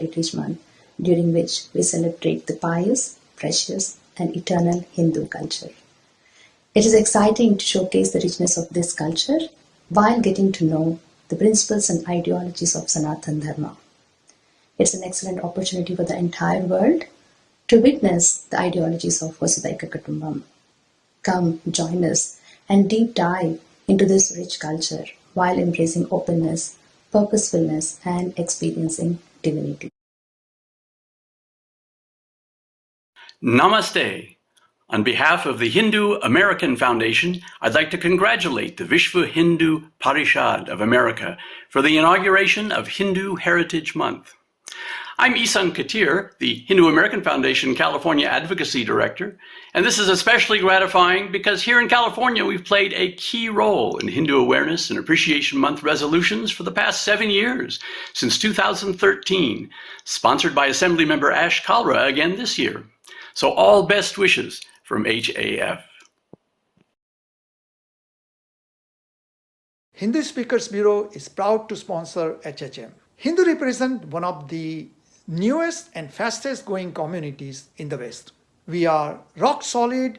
Heritage Month, during which we celebrate the pious, precious, and eternal Hindu culture. It is exciting to showcase the richness of this culture while getting to know the principles and ideologies of Sanatana Dharma. It's an excellent opportunity for the entire world to witness the ideologies of Vasudhaiva Kutumbam. Come, join us, and deep dive into this rich culture while embracing openness, purposefulness, and experiencing divinity. Namaste. On behalf of the Hindu American Foundation, I'd like to congratulate the Vishwa Hindu Parishad of America for the inauguration of Hindu Heritage Month. I'm Isan Katir, the Hindu American Foundation California Advocacy Director, and this is especially gratifying because here in California we've played a key role in Hindu Awareness and Appreciation Month resolutions for the past 7 years, since 2013, sponsored by Assemblymember Ash Kalra again this year. So all best wishes from HAF. Hindu Speakers Bureau is proud to sponsor HHM. Hindu represent one of the newest and fastest growing communities in the West. We are rock solid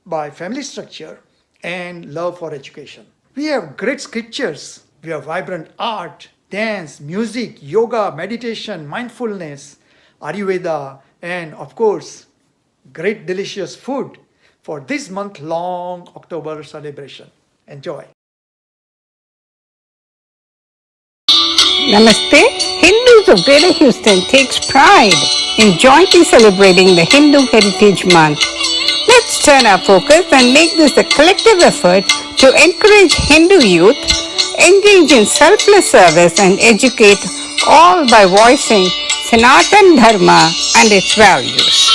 by family structure and love for education. We have great scriptures. We have vibrant art, dance, music, yoga, meditation, mindfulness, Ayurveda, and of course, great delicious food for this month-long October celebration. Enjoy. Namaste. Hindus of Greater Houston takes pride in jointly celebrating the Hindu Heritage Month. Let's turn our focus and make this a collective effort to encourage Hindu youth, engage in selfless service and educate all by voicing Sanatana Dharma and its values.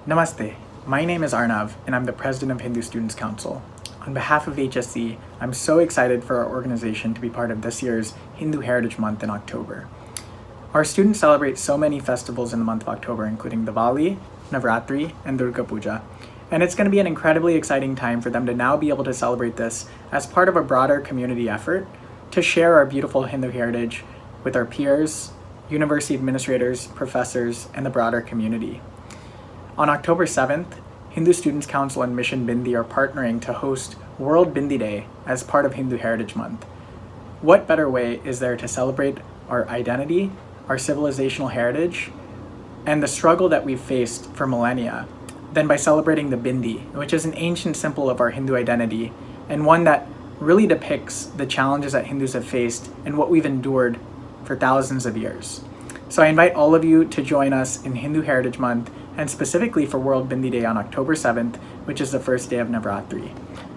Namaste, my name is Arnav and I'm the President of Hindu Students Council. On behalf of HSC, I'm so excited for our organization to be part of this year's Hindu Heritage Month in October. Our students celebrate so many festivals in the month of October, including Diwali, Navratri, and Durga Puja. And it's going to be an incredibly exciting time for them to now be able to celebrate this as part of a broader community effort to share our beautiful Hindu heritage with our peers, university administrators, professors, and the broader community. On October 7th, Hindu Students Council and Mission Bindi are partnering to host World Bindi Day as part of Hindu Heritage Month. What better way is there to celebrate our identity, our civilizational heritage, and the struggle that we've faced for millennia than by celebrating the Bindi, which is an ancient symbol of our Hindu identity and one that really depicts the challenges that Hindus have faced and what we've endured for thousands of years. So I invite all of you to join us in Hindu Heritage Month and specifically for World Bindi Day on October 7th, which is the first day of Navratri.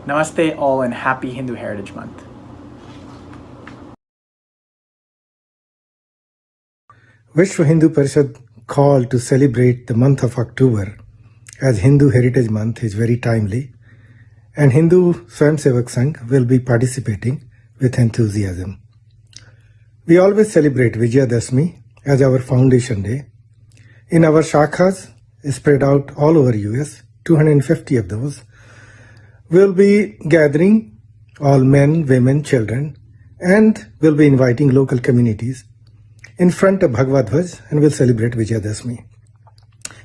Namaste all and happy Hindu Heritage Month. Vishwa Hindu Parishad call to celebrate the month of October as Hindu Heritage Month is very timely, and Hindu Swayamsevak Sangh will be participating with enthusiasm. We always celebrate Vijayadashmi as our foundation day. In our shakhas spread out all over US, 250 of those, will be gathering all men, women, children, and will be inviting local communities in front of Bhagavad Dhwaj and will celebrate Vijayadashmi.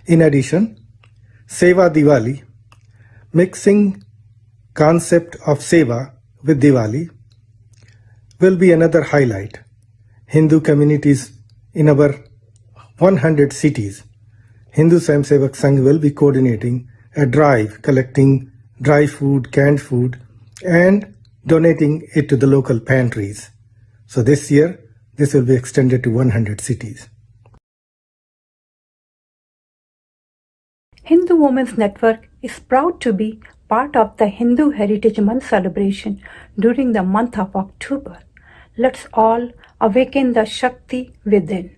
In addition, Seva Diwali, mixing concept of Seva with Diwali, will be another highlight. Hindu communities in our 100 cities, Hindu Swayamsevak Sangh will be coordinating a drive collecting dry food, canned food, and donating it to the local pantries. So this year, this will be extended to 100 cities. Hindu Women's Network is proud to be part of the Hindu Heritage Month celebration during the month of October. Let's all awaken the Shakti within.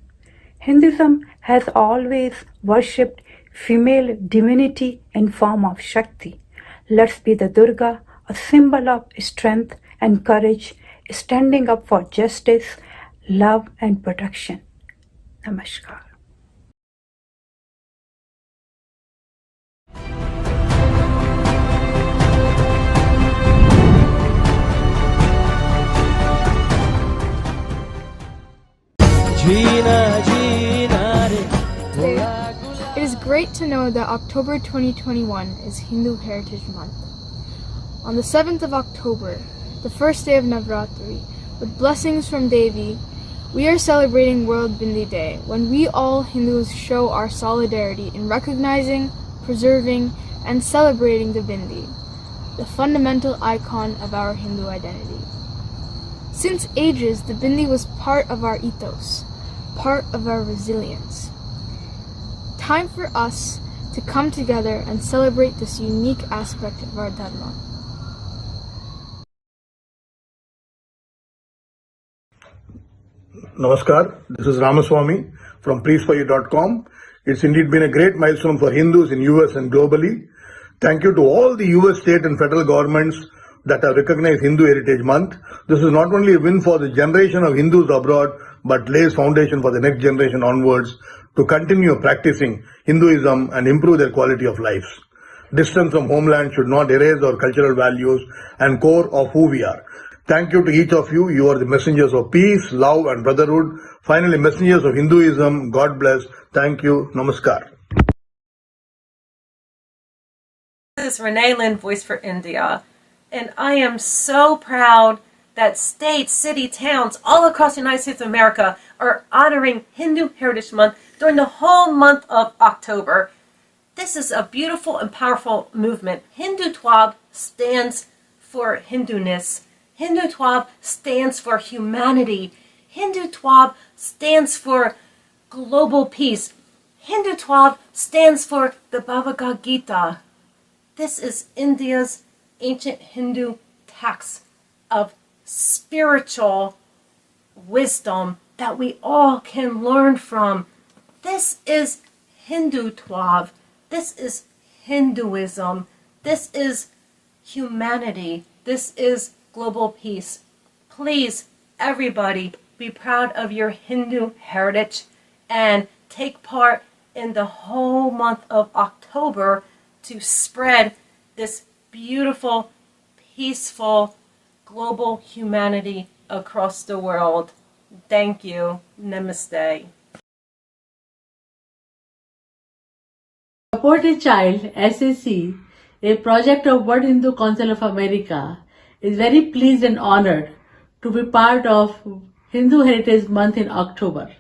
Hinduism has always worshipped female divinity in form of Shakti. Let's be the Durga, a symbol of strength and courage, standing up for justice, love and protection. Namaskar. great to know that October 2021 is Hindu Heritage Month. On the 7th of October, the first day of Navratri, with blessings from Devi, we are celebrating World Bindi Day, when we all Hindus show our solidarity in recognizing, preserving, and celebrating the Bindi, the fundamental icon of our Hindu identity. Since ages, the Bindi was part of our ethos, part of our resilience. Time for us to come together and celebrate this unique aspect of our Dharma. Namaskar, this is Ramaswamy from PreaseForYou.com. It's indeed been a great milestone for Hindus in US and globally. Thank you to all the US state and federal governments that have recognized Hindu Heritage Month. This is not only a win for the generation of Hindus abroad, but lays foundation for the next generation onwards to continue practicing Hinduism and improve their quality of lives. Distance from homeland should not erase our cultural values and core of who we are. Thank you to each of you. You are the messengers of peace, love and brotherhood. Finally, messengers of Hinduism. God bless. Thank you. Namaskar. This is Renee Lynn, Voice for India, and I am so proud that states, city, towns all across the United States of America are honoring Hindu Heritage Month during the whole month of October. This is a beautiful and powerful movement. Hindutva stands for Hinduness. Hindutva stands for humanity. Hindutva stands for global peace. Hindutva stands for the Bhagavad Gita. This is India's ancient Hindu text of spiritual wisdom that we all can learn from. This is Hindutva. This is Hinduism. This is humanity. This is global peace. Please, everybody, be proud of your Hindu heritage and take part in the whole month of October to spread this beautiful, peaceful, global humanity across the world. Thank you. Namaste. Support a Child, SAC, a project of World Hindu Council of America, is very pleased and honored to be part of Hindu Heritage Month in October.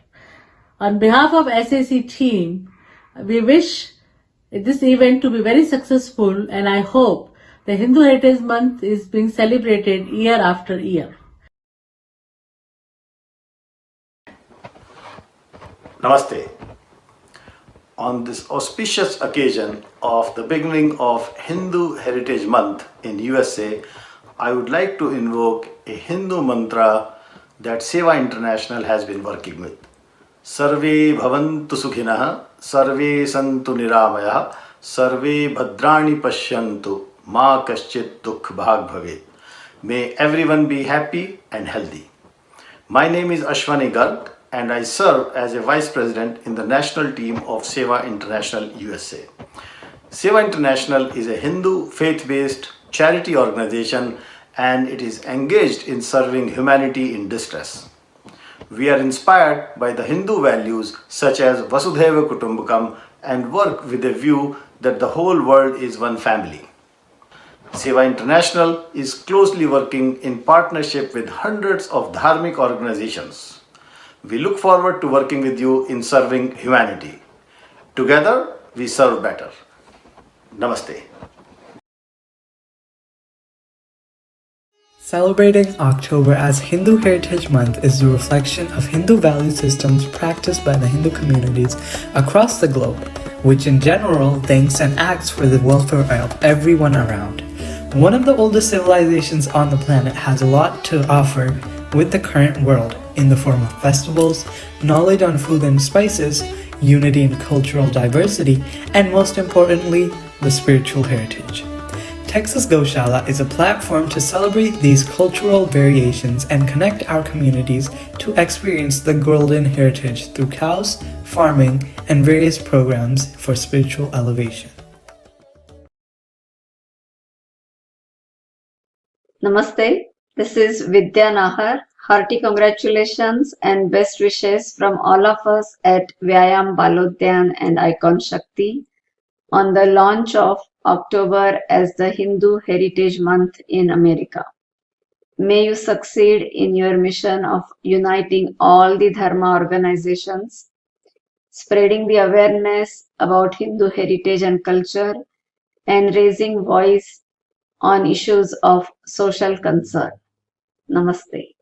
On behalf of SAC team, we wish this event to be very successful, and I hope the Hindu Heritage Month is being celebrated year after year. Namaste. On this auspicious occasion of the beginning of Hindu Heritage Month in USA, I would like to invoke a Hindu mantra that Seva International has been working with. Sarve bhavantu sukhinah, sarve santu niramayah, sarve bhadrani pashyantu, ma kaschit dukh bhag bhavet. May everyone be happy and healthy. My name is Ashwani Garg and I serve as a Vice President in the national team of Seva International USA. Seva International is a Hindu faith-based charity organization and it is engaged in serving humanity in distress. We are inspired by the Hindu values such as Vasudhaiva Kutumbakam and work with a view that the whole world is one family. Seva International is closely working in partnership with hundreds of dharmic organizations. We look forward to working with you in serving humanity. Together, we serve better. Namaste. Celebrating October as Hindu Heritage Month is the reflection of Hindu value systems practiced by the Hindu communities across the globe, which in general thinks and acts for the welfare of everyone around. One of the oldest civilizations on the planet has a lot to offer with the current world in the form of festivals, knowledge on food and spices, unity in cultural diversity, and most importantly, the spiritual heritage. Texas Goshala is a platform to celebrate these cultural variations and connect our communities to experience the golden heritage through cows, farming, and various programs for spiritual elevation. Namaste, this is Vidya Nahar, Hearty congratulations and best wishes from all of us at Vyayam Balodyan and Icon Shakti on the launch of October as the Hindu Heritage Month in America. May you succeed in your mission of uniting all the Dharma organizations, spreading the awareness about Hindu heritage and culture, and raising voice on issues of social concern. Namaste.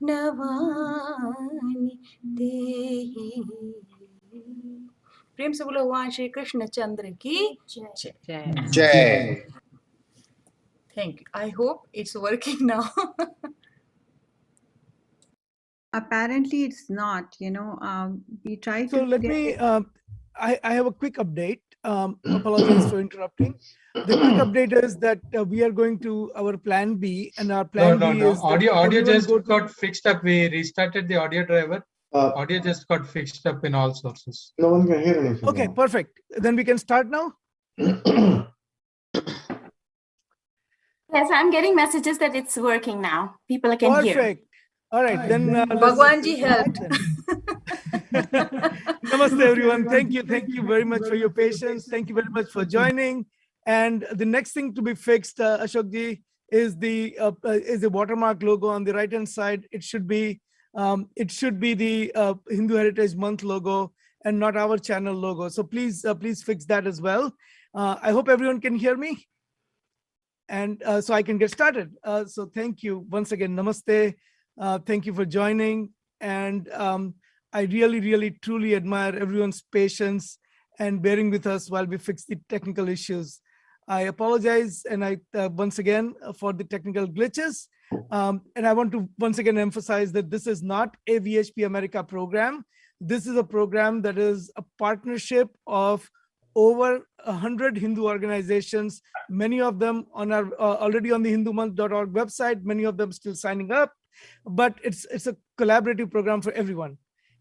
नवानि देहि। प्रेम से बोलो भगवान श्री कृष्ण चंद्र की जय। Jai. Thank you. I hope it's working now. Apparently, it's not. We tried So to let get me, it. I have a quick update. Apologize for interrupting. The quick update is that we are going to our plan B, and our plan B No. is that Audio everyone just go to got fixed up. We restarted the audio driver. Audio just got fixed up in all sources. No one can hear anything. Okay, now. perfect. Then we can start now. Yes, I'm getting messages that it's working now. People can hear. Perfect. All right, then Bhagwan ji help. Namaste, everyone. Thank you very much for your patience. Thank you very much for joining. And the next thing to be fixed, Ashok ji, is the watermark logo on the right hand side. It should be the Hindu Heritage Month logo and not our channel logo. So please fix that as well. I hope everyone can hear me. And so I can get started. So thank you once again. Namaste. Thank you for joining. And I really, truly admire everyone's patience and bearing with us while we fix the technical issues. I apologize, and I once again for the technical glitches. And I want to once again emphasize that this is not a VHP America program. This is a program that is a partnership of over 100 Hindu organizations, many of them on our already on the hindumonth.org website, many of them still signing up, but it's a collaborative program for everyone.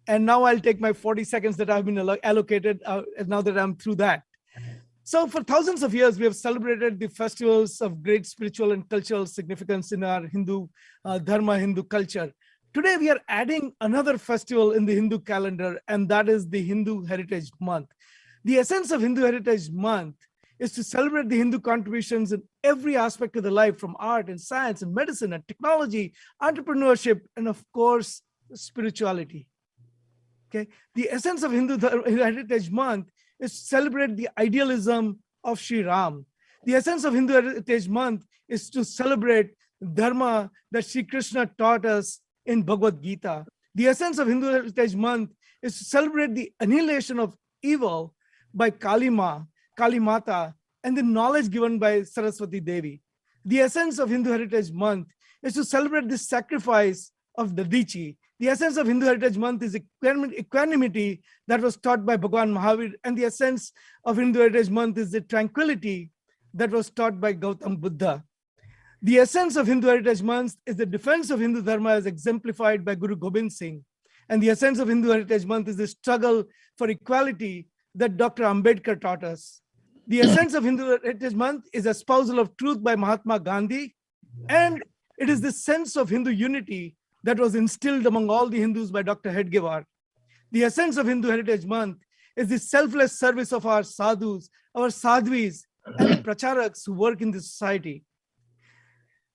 And now I'll take my 40 seconds that I've been allocated now that I'm through that. So for thousands of years, we have celebrated the festivals of great spiritual and cultural significance in our Hindu Dharma, Hindu culture. Today, we are adding another festival in the Hindu calendar, and that is the Hindu Heritage Month. The essence of Hindu Heritage Month is to celebrate the Hindu contributions in every aspect of the life, from art and science and medicine and technology, entrepreneurship, and of course, spirituality. Okay, the essence of Hindu Heritage Month is to celebrate the idealism of Sri Ram. The essence of Hindu Heritage Month is to celebrate Dharma that Sri Krishna taught us in Bhagavad Gita. The essence of Hindu Heritage Month is to celebrate the annihilation of evil by Kali Mata, and the knowledge given by Saraswati Devi. The essence of Hindu Heritage Month is to celebrate the sacrifice of Dadichi. The essence of Hindu Heritage Month is equanimity that was taught by Bhagwan Mahavir, and the essence of Hindu Heritage Month is the tranquility that was taught by Gautam Buddha. The essence of Hindu Heritage Month is the defense of Hindu Dharma as exemplified by Guru Gobind Singh. And the essence of Hindu Heritage Month is the struggle for equality that Dr. Ambedkar taught us. The essence of Hindu Heritage Month is espousal of truth by Mahatma Gandhi, and it is the sense of Hindu unity that was instilled among all the Hindus by Dr. Hedgewar. The essence of Hindu Heritage Month is the selfless service of our sadhus, our sadhvis, and the pracharaks who work in this society.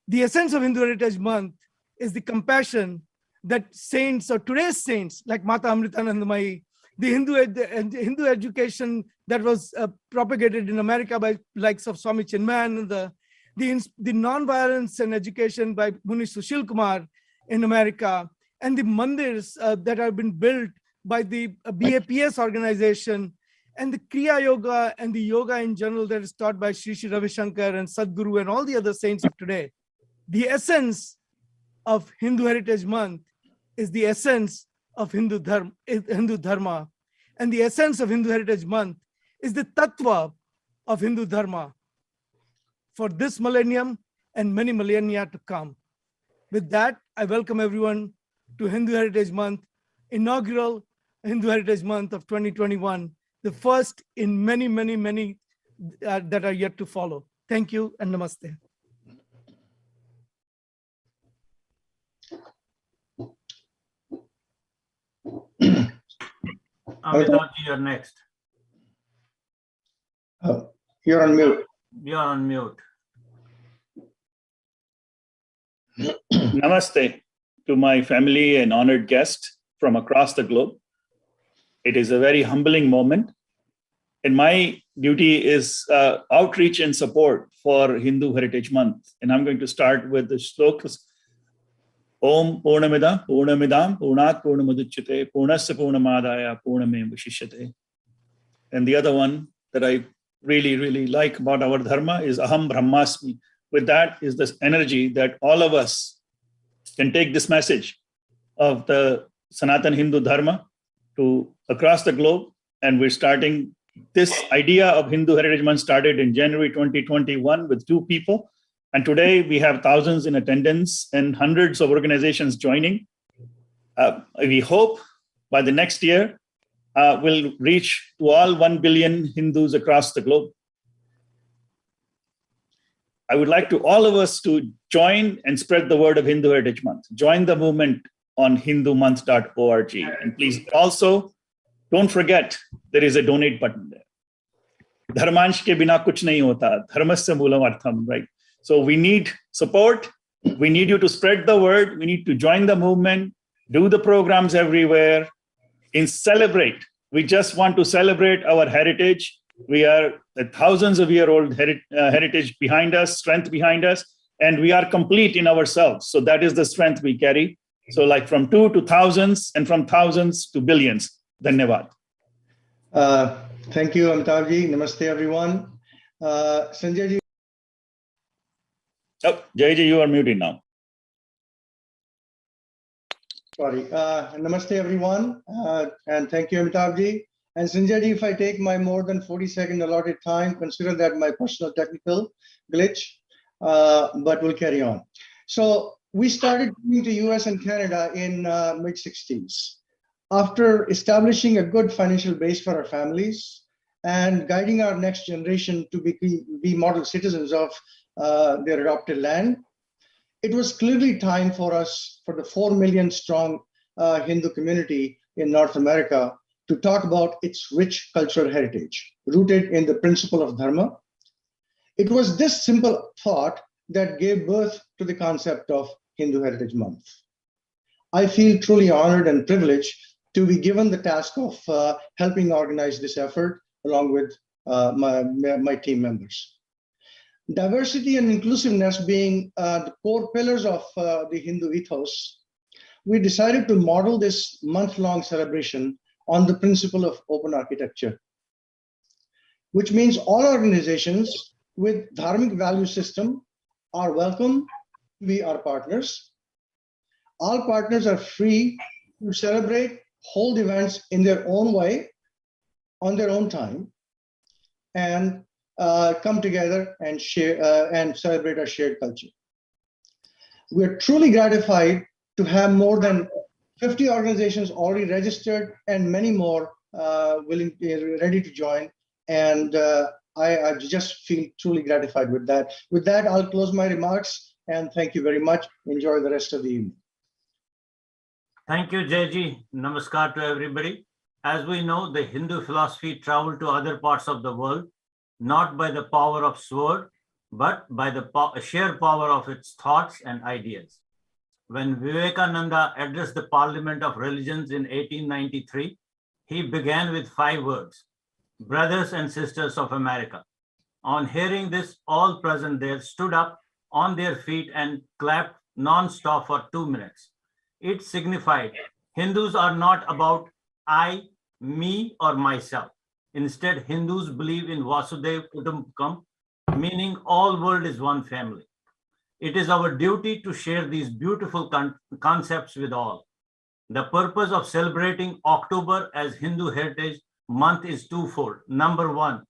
The essence of Hindu Heritage Month is the compassion that saints, or today's saints, like Mata Amritanandamayi, the Hindu education that was propagated in America by likes of Swami Chinmayan, the non-violence and education by Muni Sushil Kumar in America, and the mandirs that have been built by the BAPS organization, and the Kriya Yoga and the yoga in general that is taught by Sri Sri Ravi Shankar and Sadhguru and all the other saints of today. The essence of Hindu Heritage Month is the essence of Hindu Dharma. And the essence of Hindu Heritage Month is the tattva of Hindu Dharma for this millennium and many millennia to come. With that, I welcome everyone to Hindu Heritage Month, inaugural Hindu Heritage Month of 2021, the first in many that are yet to follow. Thank you and namaste. Amitabh, you're next. You're on mute. You're on mute. Namaste to my family and honored guests from across the globe. It is a very humbling moment. And my duty is outreach and support for Hindu Heritage Month. And I'm going to start with the shlokas Om Purnamida Purnamidam Purnat Purnamuduchyate Purnasya Purnamadaya Purnameva Shishyate. And the other one that I really like about our dharma is Aham Brahmasmi. With that is this energy that all of us can take this message of the Sanatana Hindu Dharma to across the globe. And we're starting this idea of Hindu Heritage Month started in January 2021 with 2 people. And today we have thousands in attendance and hundreds of organizations joining. We hope by the next year, we'll reach to all 1 billion Hindus across the globe. I would like to all of us to join and spread the word of Hindu Heritage Month. Join the movement on hindumonth.org. And please also, don't forget, there is a donate button there. Dharmansh ke bina kuch nahi hota. Dharmasya moolam artham, right? So we need support. We need you to spread the word. We need to join the movement, do the programs everywhere, and celebrate. We just want to celebrate our heritage. We are a thousands of year old heritage behind us, strength behind us, and we are complete in ourselves. So that is the strength we carry. So like from 2 to thousands and from thousands to billions. Dhanyavad. Thank you, Amitabh ji. Namaste, everyone. Sanjay ji. Oh, Jai ji, you are muted now. Sorry. Namaste, everyone. And thank you, Amitabh ji. And Sanjay ji, if I take my more than 40-second allotted time, consider that my personal technical glitch, but we'll carry on. So we started moving to US and Canada in mid-60s. After establishing a good financial base for our families and guiding our next generation to be model citizens of their adopted land, it was clearly time for us, for the 4 million strong Hindu community in North America, to talk about its rich cultural heritage, rooted in the principle of Dharma. It was this simple thought that gave birth to the concept of Hindu Heritage Month. I feel truly honored and privileged to be given the task of helping organize this effort along with my team members. Diversity and inclusiveness being the core pillars of the Hindu ethos, we decided to model this month-long celebration on the principle of open architecture, which means all organizations with dharmic value system are welcome to be our partners. All partners are free to celebrate, hold events in their own way, on their own time, and come together and share and celebrate our shared culture. We're truly gratified to have more than 50 organizations already registered and many more ready to join. And I just feel truly gratified with that. With that, I'll close my remarks and thank you very much. Enjoy the rest of the evening. Thank you, Jaiji. Namaskar to everybody. As we know, the Hindu philosophy traveled to other parts of the world, not by the power of sword, but by the sheer power of its thoughts and ideas. When Vivekananda addressed the Parliament of Religions in 1893, he began with 5 words: brothers and sisters of America. On hearing this, all present there stood up on their feet and clapped non-stop for 2 minutes. It signified Hindus are not about I, me, or myself. Instead, Hindus believe in Vasudhaiva Kutumbakam, meaning all world is one family. It is our duty to share these beautiful concepts with all. The purpose of celebrating October as Hindu Heritage Month is twofold. Number 1,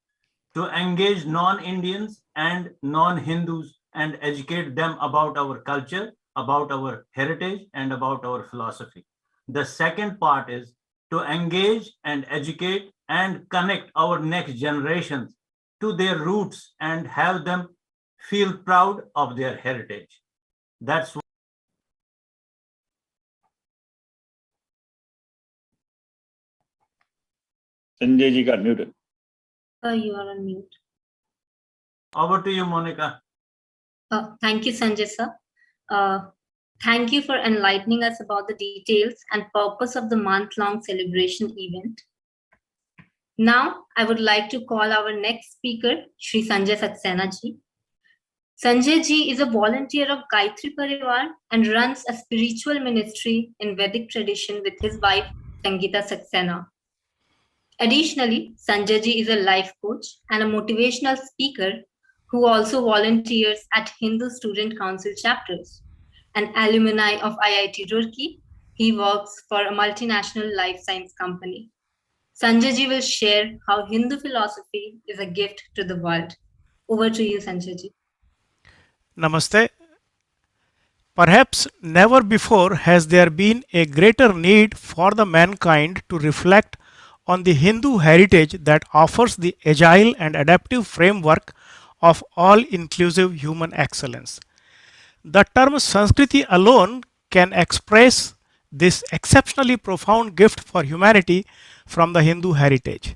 to engage non-Indians and non-Hindus and educate them about our culture, about our heritage, and about our philosophy. The second part is to engage and educate and connect our next generations to their roots and have them feel proud of their heritage. That's what Sanjay ji got muted. You are on mute. Over to you, Monica. Thank you, Sanjay sir. Thank you for enlightening us about the details and purpose of the month-long celebration event. Now, I would like to call our next speaker, Shri Sanjay Saxena ji. Sanjay ji is a volunteer of Gayatri Parivar and runs a spiritual ministry in Vedic tradition with his wife, Sangeeta Saxena. Additionally, Sanjay ji is a life coach and a motivational speaker who also volunteers at Hindu Student Council chapters. An alumni of IIT Roorkee, he works for a multinational life science company. Sanjay ji will share how Hindu philosophy is a gift to the world. Over to you, Sanjay ji. Namaste. Perhaps never before has there been a greater need for the mankind to reflect on the Hindu heritage that offers the agile and adaptive framework of all-inclusive human excellence. The term sanskriti alone can express this exceptionally profound gift for humanity from the Hindu heritage.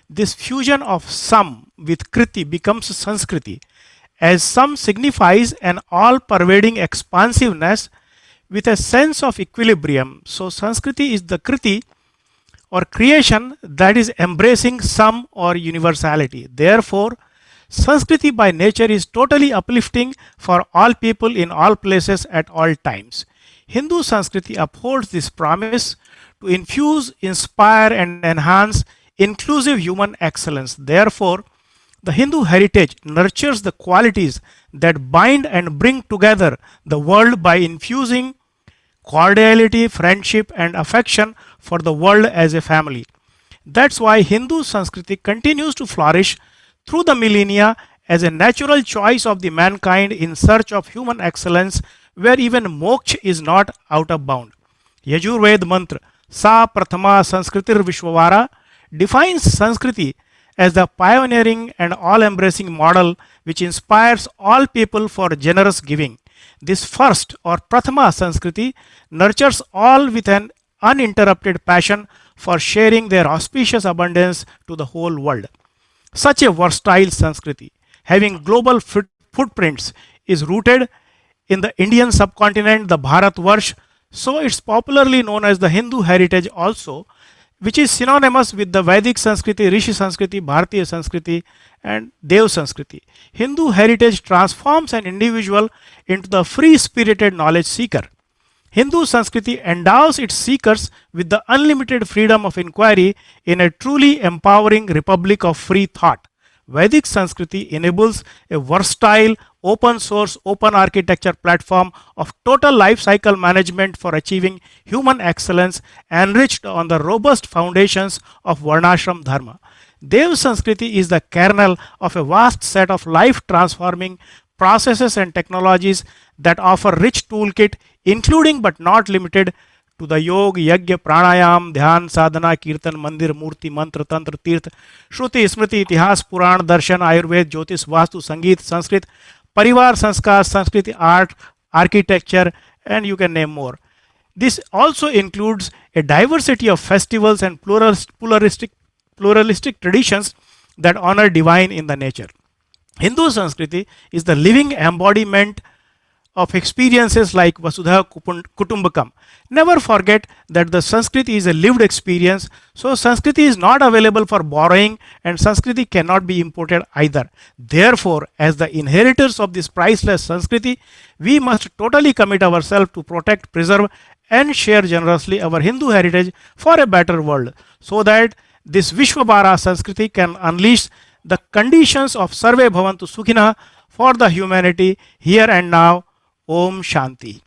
This fusion of sam with kriti becomes sanskriti, as sam signifies an all-pervading expansiveness with a sense of equilibrium. So sanskriti is the kriti or creation that is embracing sam or universality. Therefore, Sanskriti by nature is totally uplifting for all people in all places at all times. Hindu Sanskriti upholds this promise to infuse, inspire, and enhance inclusive human excellence. Therefore, the Hindu heritage nurtures the qualities that bind and bring together the world by infusing cordiality, friendship, and affection for the world as a family. That's why Hindu Sanskriti continues to flourish through the millennia as a natural choice of the mankind in search of human excellence, where even moksha is not out of bound. Yajurved mantra Sa Prathama Sanskritir Vishwavara defines Sanskriti as the pioneering and all-embracing model which inspires all people for generous giving. This first or Prathama Sanskriti nurtures all with an uninterrupted passion for sharing their auspicious abundance to the whole world. Such a versatile Sanskriti, having global footprints, is rooted in the Indian subcontinent, the Bharatvarsh, so it's popularly known as the Hindu heritage also, which is synonymous with the Vedic Sanskriti, Rishi Sanskriti, Bharatiya Sanskriti, and Dev Sanskriti. Hindu heritage transforms an individual into the free-spirited knowledge seeker. Hindu Sanskriti endows its seekers with the unlimited freedom of inquiry in a truly empowering republic of free thought. Vedic Sanskriti enables a versatile, open source, open architecture platform of total life cycle management for achieving human excellence enriched on the robust foundations of Varnashram Dharma. Dev Sanskriti is the kernel of a vast set of life transforming processes and technologies that offer rich toolkit including but not limited to the yoga, yajna, pranayam, dhyan, sadhana, kirtan, mandir, murti, mantra, tantra, tirth, shruti, smriti, itihas, puran, darshan, ayurved, jyotish, vastu, sangeet, sanskrit, parivar, sanskar, sanskrit, art, architecture, and you can name more. This also includes a diversity of festivals and pluralistic traditions that honor divine in the nature. Hindu Sanskriti is the living embodiment of experiences like Vasudha Kutumbakam. Never forget that the Sanskriti is a lived experience, so Sanskriti is not available for borrowing and Sanskriti cannot be imported either. Therefore, as the inheritors of this priceless Sanskriti, we must totally commit ourselves to protect, preserve, and share generously our Hindu heritage for a better world, so that this Vishwabhara Sanskriti can unleash the conditions of Sarve Bhavantu Sukhina for the humanity here and now. Om Shanti.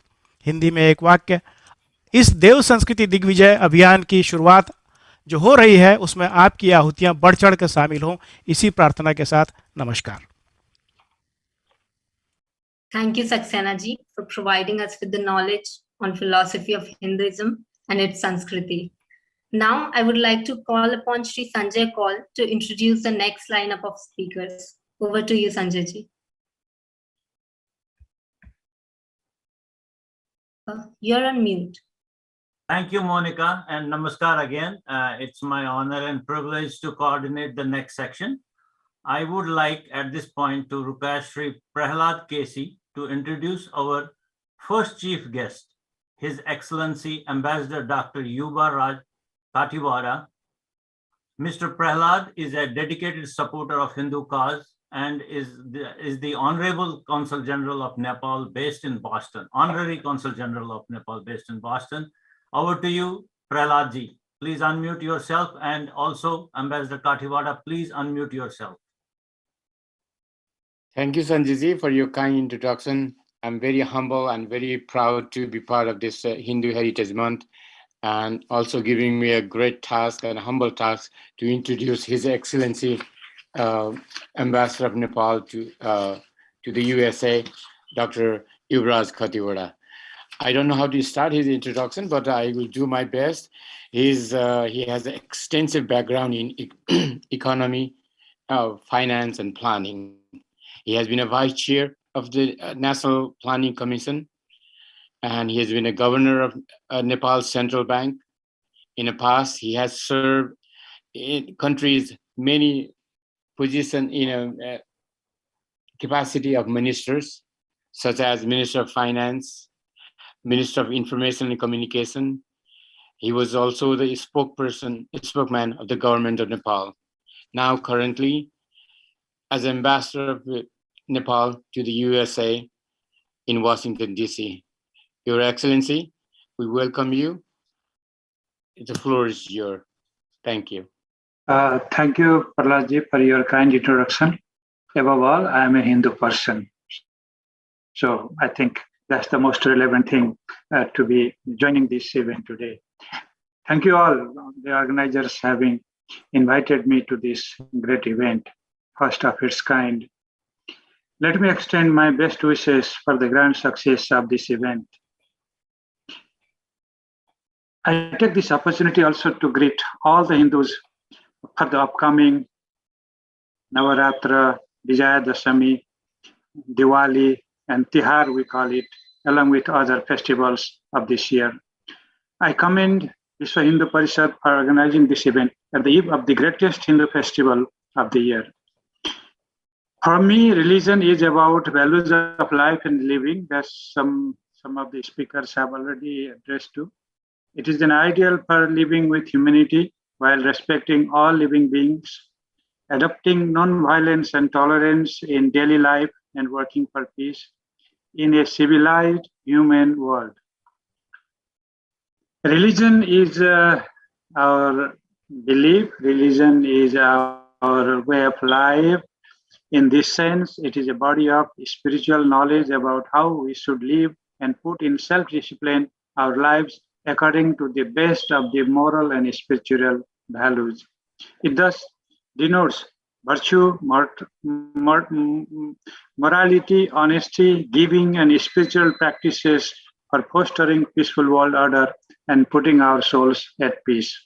Hindi में एक वाक्य, इस देव संस्कृति दिग्विजय अभियान की शुरुआत जो हो रही है उसमें आपकी आहुतियां बढ़ चढ़ कर शामिल हों, इसी प्रार्थना के साथ नमस्कार। Thank you, Saxena ji, for providing us with the knowledge on philosophy of Hinduism and its Sanskriti. Now, I would like to call upon Sri Sanjay Kaul to introduce the next lineup of speakers. Over to you, Sanjay ji. You're on mute. Thank you, Monica, and namaskar again. It's my honor and privilege to coordinate the next section. I would like at this point to request Sri Prahlad Kesi to introduce our first chief guest, His Excellency Ambassador Dr. Yuba Raj Kathiwara. Mr. Prahlad is a dedicated supporter of Hindu cause and is the Honorable Consul General of Nepal based in Boston, Honorary Consul General of Nepal based in Boston. Over to you, Praladji. Please unmute yourself, and also Ambassador Kathiwada, please unmute yourself. Thank you, Sanjay, for your kind introduction. I'm very humble and very proud to be part of this Hindu Heritage Month, and also giving me a great task and a humble task to introduce His Excellency, Ambassador of Nepal to the USA, Dr. Yuvraj Kathiwada. I don't know how to start his introduction, but I will do my best. He has an extensive background in economy, finance, and planning. He has been a vice chair of the National Planning Commission, and he has been a governor of Nepal's central bank. In the past, he has served in countries many positions in capacity of ministers, such as Minister of Finance, Minister of Information and Communication. He was also the spokesman of the government of Nepal. Now, currently, as Ambassador of Nepal to the USA in Washington, D.C. Your Excellency, we welcome you. The floor is yours. Thank you. Thank you, Praladji, for your kind introduction. Above all, I am a Hindu person. So I think that's the most relevant thing to be joining this event today. Thank you all, the organizers, having invited me to this great event, first of its kind. Let me extend my best wishes for the grand success of this event. I take this opportunity also to greet all the Hindus for the upcoming Navaratra, Vijayadashami, Diwali, and Tihar, we call it, along with other festivals of this year. I commend Vishwa Hindu Parishad for organizing this event at the eve of the greatest Hindu festival of the year. For me, religion is about values of life and living, that some of the speakers have already addressed to. It is an ideal for living with humanity while respecting all living beings, adopting non-violence and tolerance in daily life, and working for peace in a civilized human world. Religion is our belief. Religion is our way of life. In this sense, it is a body of spiritual knowledge about how we should live and put in self-discipline our lives according to the best of the moral and spiritual values. It thus denotes virtue, morality, honesty, giving, and spiritual practices for fostering peaceful world order and putting our souls at peace.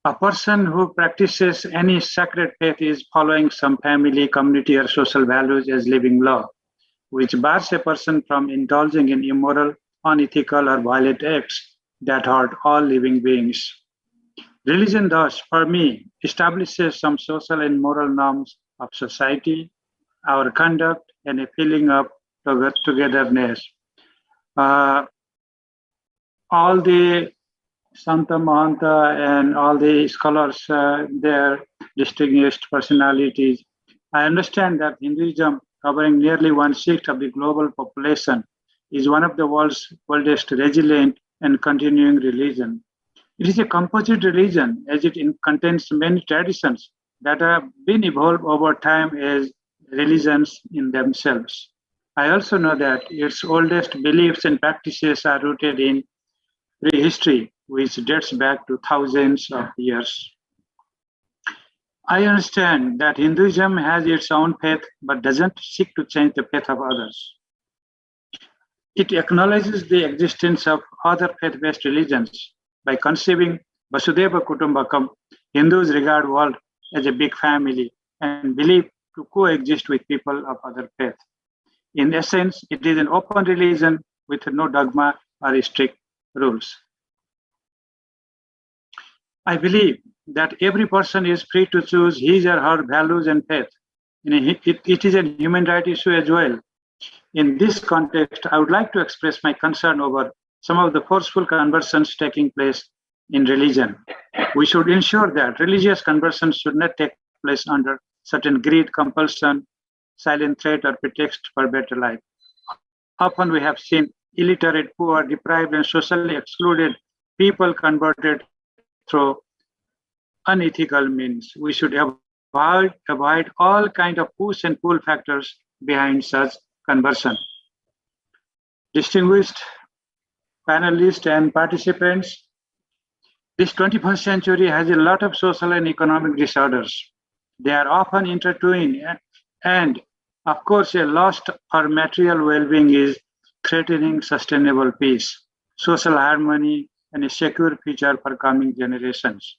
A person who practices any sacred faith is following some family, community, or social values as living law, which bars a person from indulging in immoral, unethical, or violent acts that hurt all living beings. Religion thus, for me, establishes some social and moral norms of society, our conduct, and a feeling of togetherness. All the Santa Mahanta and all the scholars, their distinguished personalities. I understand that Hinduism, covering nearly 1/6 of the global population, is one of the world's oldest resilient and continuing religion. It is a composite religion as it contains many traditions that have been evolved over time as religions in themselves. I also know that its oldest beliefs and practices are rooted in prehistory, which dates back to thousands of years. I understand that Hinduism has its own faith but doesn't seek to change the faith of others. It acknowledges the existence of other faith-based religions. By conceiving Vasudhaiva Kutumbakam, Hindus regard the world as a big family and believe to coexist with people of other faith. In essence, it is an open religion with no dogma or strict rules. I believe that every person is free to choose his or her values and faith. It is a human rights issue as well. In this context, I would like to express my concern over some of the forceful conversions taking place in religion. We should ensure that religious conversions should not take place under certain greed, compulsion, silent threat, or pretext for better life. Often we have seen illiterate, poor, deprived, and socially excluded people converted through unethical means. We should avoid all kind of push and pull factors behind such conversion. Distinguished panelists and participants, this 21st century has a lot of social and economic disorders. They are often intertwined, and of course, a lost or material well-being is threatening sustainable peace, social harmony, and a secure future for coming generations.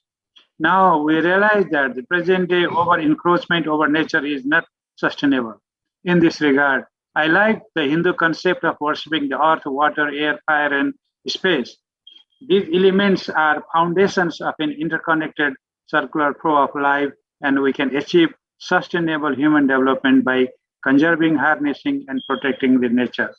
Now we realize that the present day over-encroachment over nature is not sustainable. In this regard, I like the Hindu concept of worshipping the earth, water, air, fire, and space. These elements are foundations of an interconnected circular flow of life, and we can achieve sustainable human development by conserving, harnessing, and protecting the nature.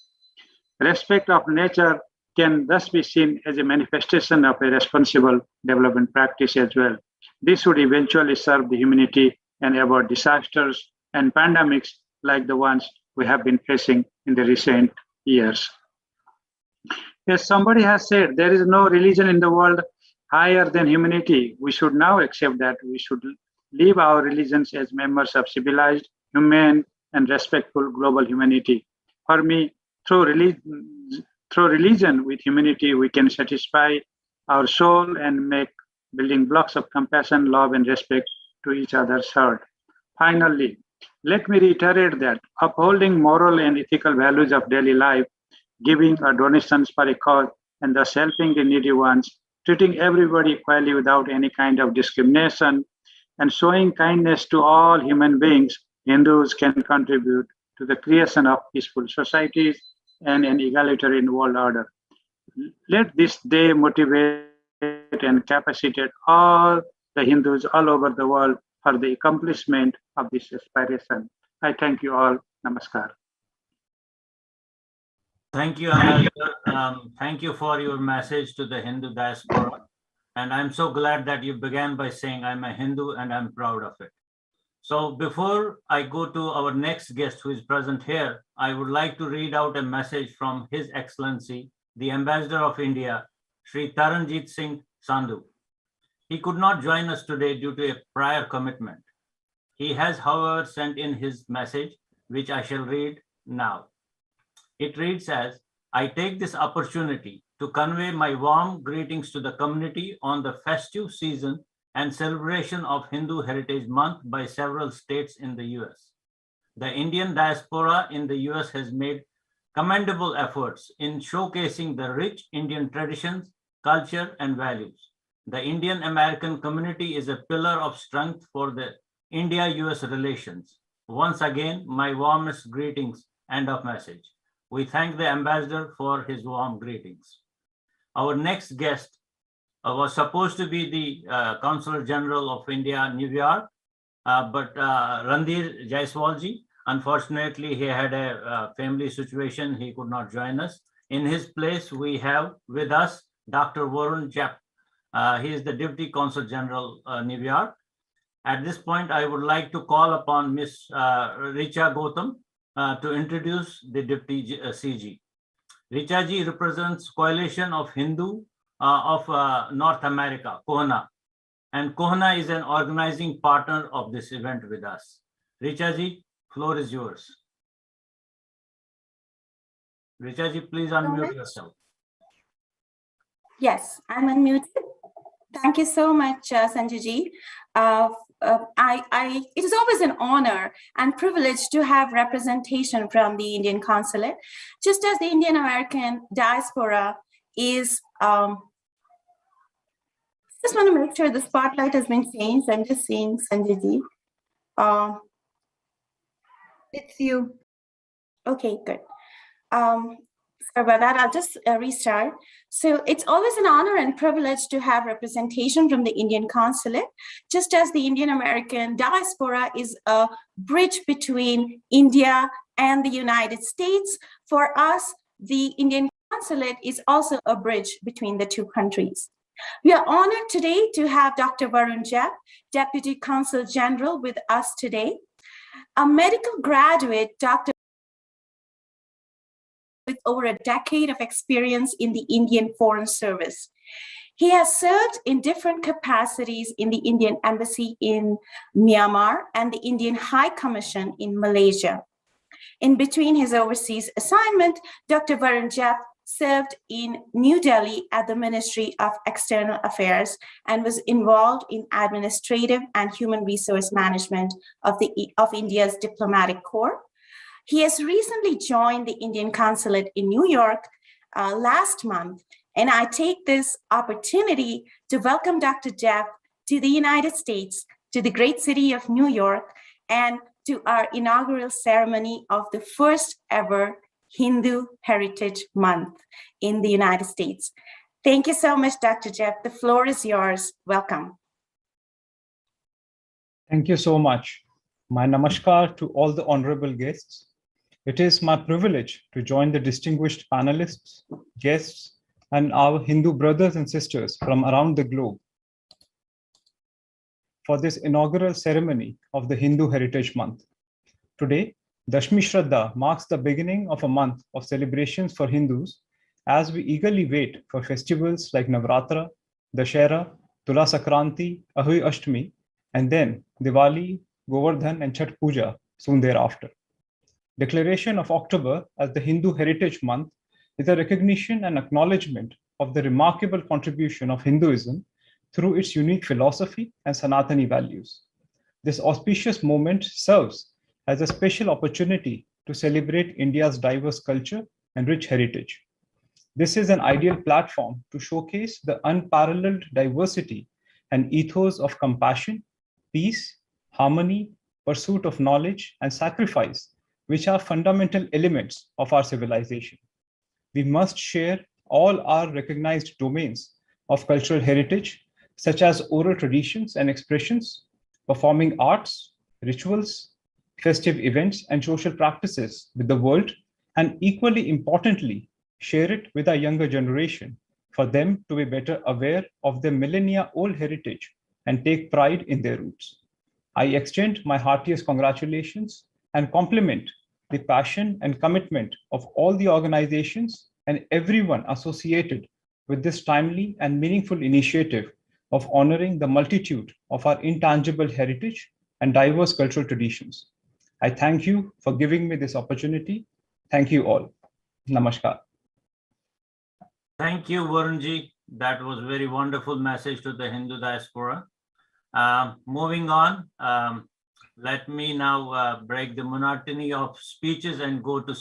Respect of nature can thus be seen as a manifestation of a responsible development practice as well. This would eventually serve the humanity and avoid disasters and pandemics like the ones we have been facing in the recent years. As somebody has said, there is no religion in the world higher than humanity. We should now accept that we should live our religions as members of civilized, humane, and respectful global humanity. For me, through religion with humanity, we can satisfy our soul and make building blocks of compassion, love, and respect to each other's heart. Finally, let me reiterate that upholding moral and ethical values of daily life, giving or donations for a cause, and thus helping the needy ones, treating everybody equally without any kind of discrimination, and showing kindness to all human beings, Hindus can contribute to the creation of peaceful societies and an egalitarian world order. Let this day motivate and capacitate all the Hindus all over the world for the accomplishment of this aspiration. I thank you all. Namaskar. Thank you, Ambassador. Thank you for your message to the Hindu diaspora. And I'm so glad that you began by saying, I'm a Hindu and I'm proud of it. So before I go to our next guest who is present here, I would like to read out a message from His Excellency, the Ambassador of India, Sri Taranjit Singh Sandhu. He could not join us today due to a prior commitment. He has, however, sent in his message, which I shall read now. It reads as, I take this opportunity to convey my warm greetings to the community on the festive season and celebration of Hindu Heritage Month by several states in the US. The Indian diaspora in the US has made commendable efforts in showcasing the rich Indian traditions, culture, and values. The Indian American community is a pillar of strength for the India-US relations. Once again, my warmest greetings. End of message. We thank the ambassador for his warm greetings. Our next guest was supposed to be the Consul General of India, New York, but Randhir Jaiswalji, unfortunately, he had a family situation. He could not join us. In his place, we have with us Dr. Varun Jap. He is the Deputy Consul General, New York. At this point, I would like to call upon Ms. Richa Gautam to introduce the Deputy CG. Richa ji represents Coalition of Hindu of North America, KOHNA. And KOHNA is an organizing partner of this event with us. Richa ji, floor is yours. Richa ji, please unmute yourself. Yes, I'm unmuted. Thank you so much, Sanjay ji. It is always an honor and privilege to have representation from the Indian consulate, just as the Indian American diaspora is. Just want to make sure the spotlight has been changed. I'm just seeing Sanjay ji. It's you. Okay, good. Sorry about that. I'll just restart. So it's always an honor and privilege to have representation from the Indian consulate, just as the Indian American diaspora is a bridge between India and the United States. For us, the Indian consulate is also a bridge between the two countries. We are honored today to have Dr. Varun Japp, Deputy Consul General, with us today. A medical graduate, Dr. with over a decade of experience in the Indian Foreign Service. He has served in different capacities in the Indian Embassy in Myanmar and the Indian High Commission in Malaysia. In between his overseas assignment, Dr. Varun Japp served in New Delhi at the Ministry of External Affairs and was involved in administrative and human resource management of India's diplomatic corps. He has recently joined the Indian Consulate in New York last month, and I take this opportunity to welcome Dr. Japp to the United States, to the great city of New York, and to our inaugural ceremony of the first ever Hindu Heritage Month in the United States. Thank you so much, Dr. Japp. The floor is yours. Welcome. Thank you so much. My namaskar to all the honorable guests. It is my privilege to join the distinguished panelists, guests, and our Hindu brothers and sisters from around the globe for this inaugural ceremony of the Hindu Heritage Month. Today, Dashmi Shraddha marks the beginning of a month of celebrations for Hindus as we eagerly wait for festivals like Navratra, Dashera, Tula Sakranti, Ahui Ashtami, and then Diwali, Govardhan, and Chhath Puja soon thereafter. Declaration of October as the Hindu Heritage Month is a recognition and acknowledgement of the remarkable contribution of Hinduism through its unique philosophy and Sanatani values. This auspicious moment serves as a special opportunity to celebrate India's diverse culture and rich heritage. This is an ideal platform to showcase the unparalleled diversity and ethos of compassion, peace, harmony, pursuit of knowledge, and sacrifice, which are fundamental elements of our civilization. We must share all our recognized domains of cultural heritage, such as oral traditions and expressions, performing arts, rituals, festive events, and social practices with the world, and equally importantly, share it with our younger generation for them to be better aware of their millennia-old heritage and take pride in their roots. I extend my heartiest congratulations and compliment the passion and commitment of all the organizations and everyone associated with this timely and meaningful initiative of honoring the multitude of our intangible heritage and diverse cultural traditions. I thank you for giving me this opportunity. Thank you all. Namaskar. Thank you, Varunji. That was a very wonderful message to the Hindu diaspora. Moving on, let me now break the monotony of speeches and go to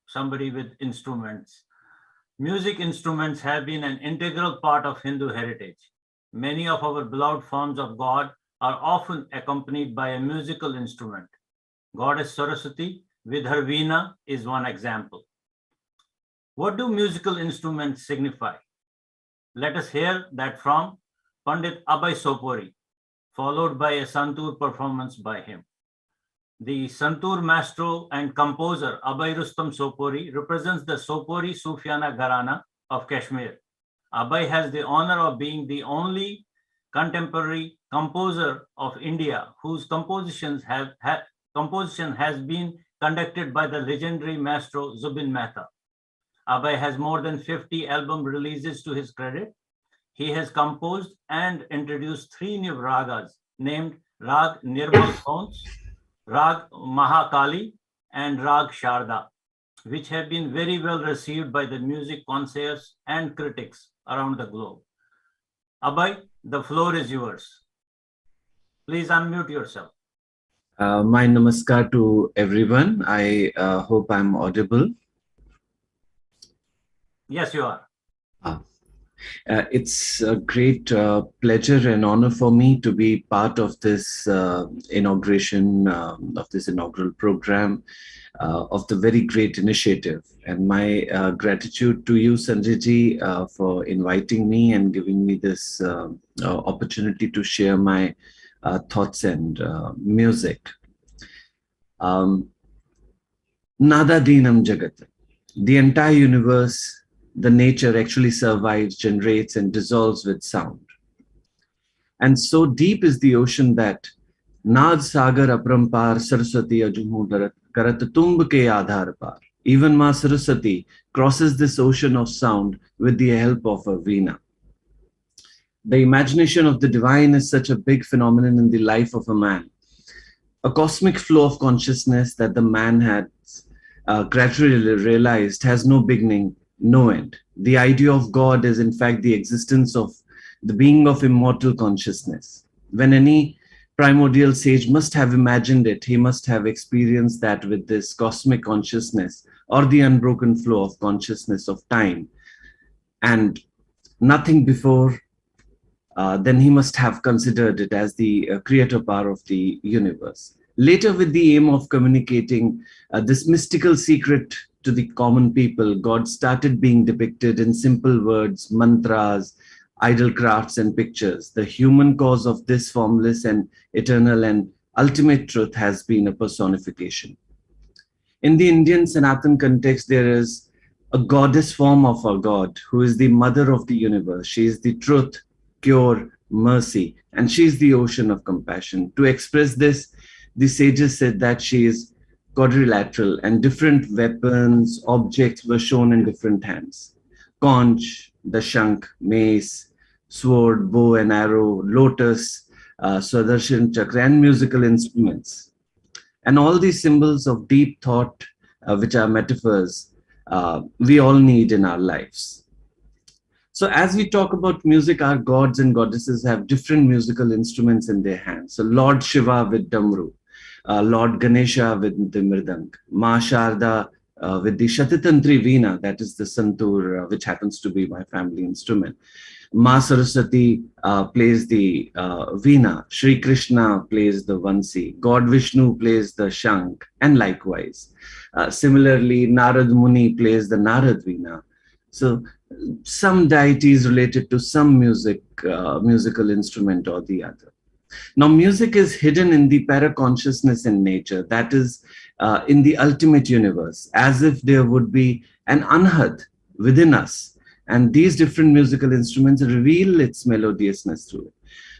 somebody with instruments. Music instruments have been an integral part of Hindu heritage. Many of our beloved forms of God are often accompanied by a musical instrument. Goddess Saraswati with her veena is one example. What do musical instruments signify? Let us hear that from Pandit Abhay Sopori, followed by a santur performance by him. The santur maestro and composer Abhay Rustam Sopori represents the Sopori Sufiana Gharana of Kashmir. Abhay has the honor of being the only contemporary composer of India whose composition has been conducted by the legendary maestro Zubin Mehta. Abhay has more than 50 album releases to his credit. He has composed and introduced 3 new ragas named Rag Nirmal Tones, Rag Mahakali, and Rag Sharda, which have been very well received by the music connoisseurs and critics around the globe. Abhay, the floor is yours. Please unmute yourself. My namaskar to everyone. I hope I'm audible. Yes, you are. It's a great pleasure and honor for me to be part of this inauguration of this inaugural program of the very great initiative. And my gratitude to you, Sanjay ji, for inviting me and giving me this opportunity to share my thoughts and music. Nada Dinam Jagat. The entire universe the nature actually survives, generates, and dissolves with sound. And so deep is the ocean that Naad Sagar Aprampar Saraswati Ajumhu Karat Tumb ke Aadhar Par. Even Ma Saraswati crosses this ocean of sound with the help of a veena. The imagination of the divine is such a big phenomenon in the life of a man, a cosmic flow of consciousness that the man had gradually realized has no beginning, no end. The idea of God is in fact the existence of the being of immortal consciousness. When any primordial sage must have imagined it, he must have experienced that with this cosmic consciousness or the unbroken flow of consciousness of time and nothing before, then he must have considered it as the creator power of the universe. Later, with the aim of communicating this mystical secret to the common people, God started being depicted in simple words, mantras, idol crafts, and pictures. The human cause of this formless and eternal and ultimate truth has been a personification. In the Indian Sanatan context, there is a goddess form of our God who is the mother of the universe. She is the truth, cure, mercy, and she is the ocean of compassion. To express this, the sages said that she is quadrilateral and different weapons, objects were shown in different hands. Conch, the shank, mace, sword, bow and arrow, lotus, Swadarshan chakra, and musical instruments. And all these symbols of deep thought, which are metaphors, we all need in our lives. So as we talk about music, our gods and goddesses have different musical instruments in their hands. So Lord Shiva with Damru, Lord Ganesha with the Mridang, Ma Sharda with the Shatatantri Veena, that is the Santur, which happens to be my family instrument. Ma Saraswati plays the Veena, Sri Krishna plays the Vansi, God Vishnu plays the Shank, and likewise. Similarly, Narad Muni plays the Narad Veena. So some deities related to some musical instrument or the other. Now, music is hidden in the paraconsciousness in nature, that is, in the ultimate universe, as if there would be an anhat within us. And these different musical instruments reveal its melodiousness through it.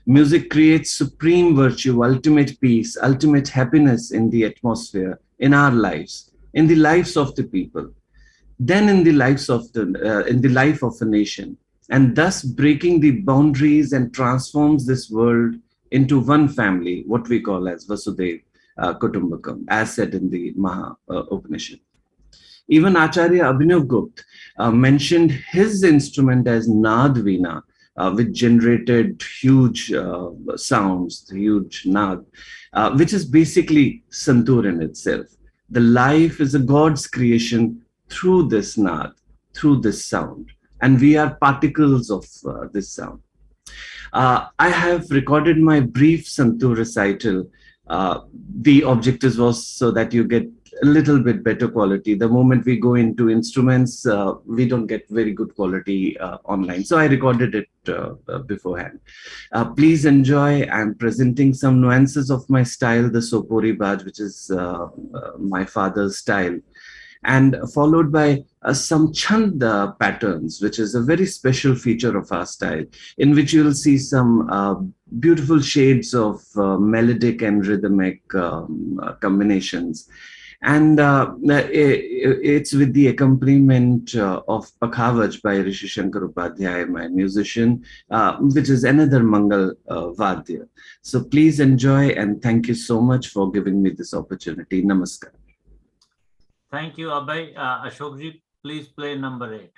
Music creates supreme virtue, ultimate peace, ultimate happiness in the atmosphere, in our lives, in the lives of the people, then in the lives of in the life of a nation, and thus breaking the boundaries and transforms this world into one family, what we call as Vasudev Kutumbakam, as said in the Maha Upanishad. Even Acharya Abhinav Gupta mentioned his instrument as Naad Veena, which generated huge sounds, huge Naad, which is basically Santur in itself. The life is a God's creation through this Naad, through this sound, and we are particles of this sound. I have recorded my brief Santur recital. The objective was so that you get a little bit better quality. The moment we go into instruments, we don't get very good quality online. So I recorded it beforehand. Please enjoy. I'm presenting some nuances of my style, the Sopori Baj, which is my father's style, and followed by some chand patterns, which is a very special feature of our style, in which you will see some beautiful shades of melodic and rhythmic combinations. And it's with the accompaniment of Pakhavaj by Rishi Shankar Upadhyay, my musician, which is another Mangal Vadya. So please enjoy, and thank you so much for giving me this opportunity. Namaskar. Thank you, Abhay. Ashokji, please play number 8.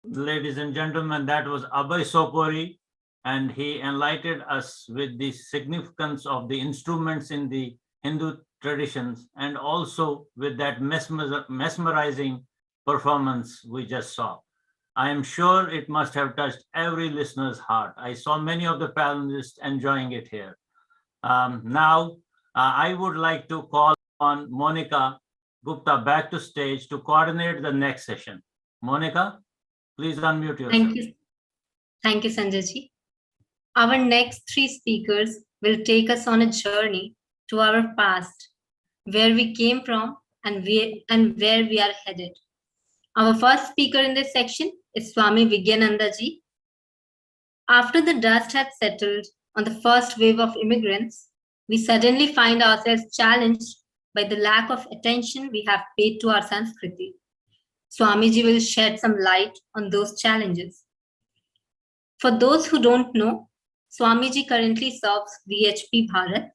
Ladies and gentlemen, that was Abhay Sopori, and he enlightened us with the significance of the instruments in the Hindu traditions, and also with that mesmerizing performance we just saw. I am sure it must have touched every listener's heart. I saw many of the panelists enjoying it here. Now, I would like to call on Monica Gupta back to stage to coordinate the next session. Monica, please unmute yourself. Thank you. Thank you, Sanjay ji. Our next three speakers will take us on a journey to our past, where we came from and where we are headed. Our first speaker in this section is Swami Viggyananda ji. After the dust had settled on the first wave of immigrants, we suddenly find ourselves challenged by the lack of attention we have paid to our sanskriti. Swamiji will shed some light on those challenges. For those who don't know, Swamiji currently serves VHP Bharat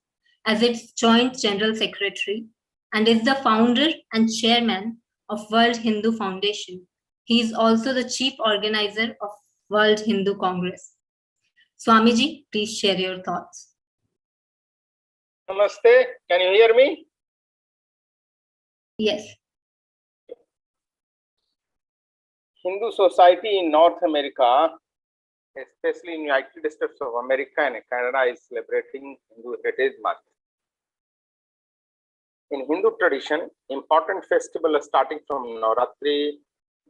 as its Joint General Secretary and is the founder and chairman of World Hindu Foundation. He is also the chief organizer of World Hindu Congress. Swamiji, please share your thoughts. Namaste, can you hear me? Yes. Hindu society in North America, especially in United States of America and Canada, is celebrating Hindu Heritage Month. In Hindu tradition, important festivals starting from Navratri,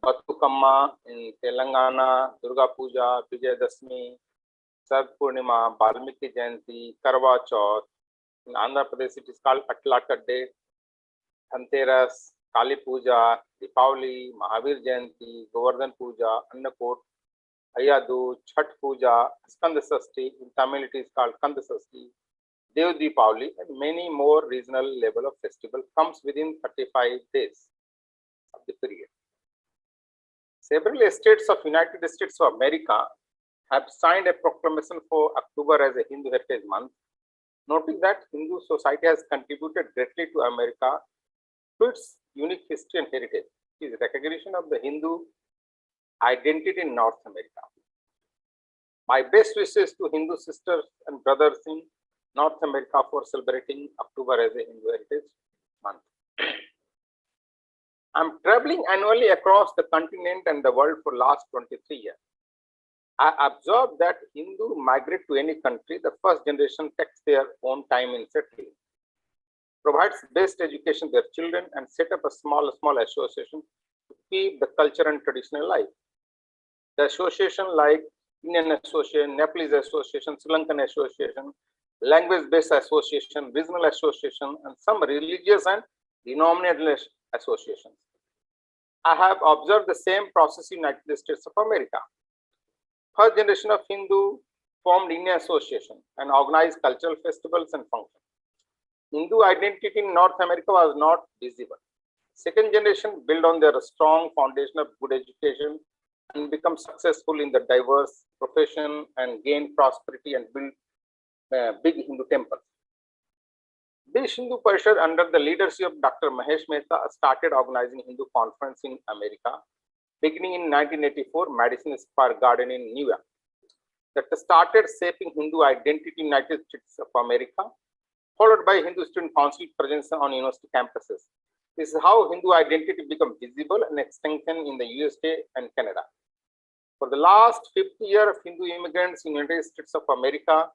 Batukamma in Telangana, Durga Puja, Vijayadashmi, Sad Purnima, Balmiki Jayanti, Karwa Chauth. In Andhra Pradesh, it is called Atla Kadde, Dhanteras, Kali Puja, Deepavali, Mahavir Jayanti, Govardhan Puja, Annakot, Ayadu, Chhat Puja, Skanda Sasti, in Tamil it is called Kanda Sasti, Dev Deepavali, and many more regional level of festival comes within 35 days of the period. Several states of United States of America have signed a proclamation for October as a Hindu Heritage Month, noting that Hindu society has contributed greatly to America to its unique history and heritage. It is recognition of the Hindu identity in North America. My best wishes to Hindu sisters and brothers in North America for celebrating October as a Hindu Heritage Month. I'm traveling annually across the continent and the world for last 23 years. I observed that Hindu migrate to any country, the first generation takes their own time in settling, provides best education to their children, and set up a small association to keep the culture and tradition alive. The association like Indian Association, Nepalese Association, Sri Lankan Association, language-based association, regional association, and some religious and denominational associations. I have observed the same process in the United States of America. First generation of Hindu formed Indian Association and organized cultural festivals and functions. Hindu identity in North America was not visible. Second generation built on their strong foundation of good education and become successful in the diverse profession and gain prosperity and build big Hindu temples. This Hindu Parishad under the leadership of Dr. Mahesh Mehta started organizing Hindu conference in America, beginning in 1984, Madison Square Garden in New York, that started shaping Hindu identity in United States of America, followed by Hindu Student Council presence on university campuses. This is how Hindu identity became visible and strengthened in the USA and Canada. For the last 50 years of Hindu immigrants in the United States of America,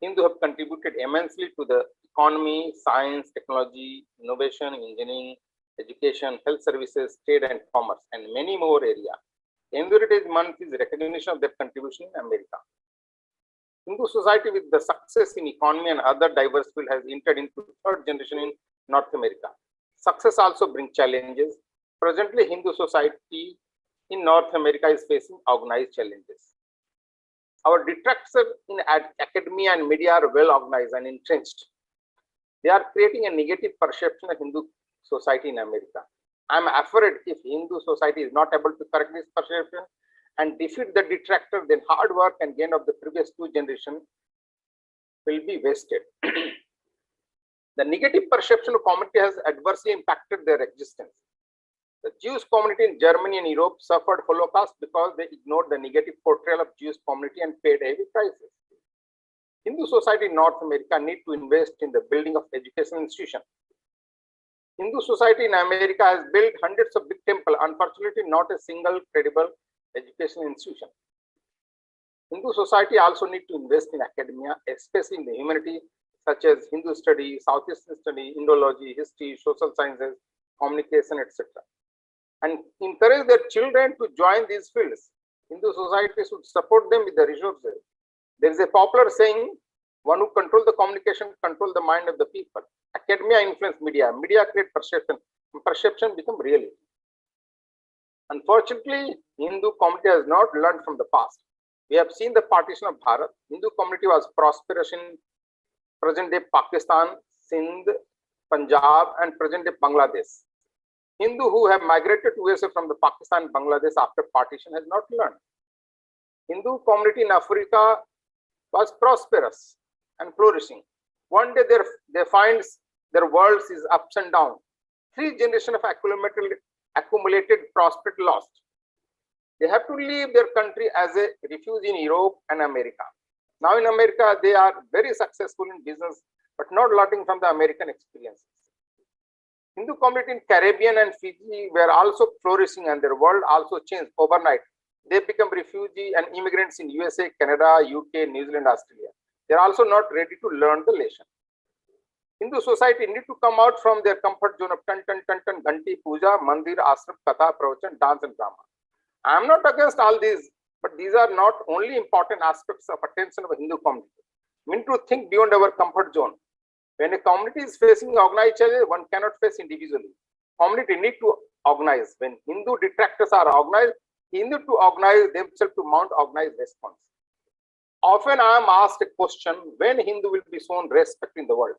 Hindu have contributed immensely to the economy, science, technology, innovation, engineering, education, health services, trade and commerce, and many more areas. Hindu Heritage Month is recognition of their contribution in America. Hindu society with the success in economy and other diverse fields has entered into third generation in North America. Success also brings challenges. Presently, Hindu society in North America is facing organized challenges. Our detractors in academia and media are well organized and entrenched. They are creating a negative perception of Hindu society in America. I am afraid if Hindu society is not able to correct this perception and defeat the detractor, then hard work and gain of the previous two generations will be wasted. The negative perception of community has adversely impacted their existence. The Jewish community in Germany and Europe suffered Holocaust because they ignored the negative portrayal of Jewish community and paid heavy prices. Hindu society in North America need to invest in the building of education institutions. Hindu society in America has built hundreds of big temples, unfortunately not a single credible education institution. Hindu society also need to invest in academia, especially in the humanities such as Hindu study, South Eastern study, Indology, history, social sciences, communication, etc. And encourage their children to join these fields. Hindu society should support them with the resources. There is a popular saying, one who controls the communication, controls the mind of the people. Academia influence media. Media create perception. And perception become reality. Unfortunately, Hindu community has not learned from the past. We have seen the partition of Bharat. Hindu community was prosperous in present-day Pakistan, Sindh, Punjab, and present-day Bangladesh. Hindu who have migrated to USA from the Pakistan and Bangladesh after partition has not learned. Hindu community in Africa was prosperous and flourishing. One day they find their world is ups and down. 3 generations of accumulated prosperity lost. They have to leave their country as a refuge in Europe and America. Now in America, they are very successful in business, but not learning from the American experiences. Hindu community in Caribbean and Fiji were also flourishing and their world also changed overnight. They become refugees and immigrants in USA, Canada, UK, New Zealand, Australia. They are also not ready to learn the lesson. Hindu society need to come out from their comfort zone of tan, ghanti, puja, mandir, ashram, katha, pravachan, dance and drama. I am not against all these, but these are not only important aspects of attention of a Hindu community. We need to think beyond our comfort zone. When a community is facing organized challenges, one cannot face individually. community need to organize. When Hindu detractors are organized, Hindu to organize themselves to mount organized response. Often I am asked a question, when Hindu will be shown respect in the world?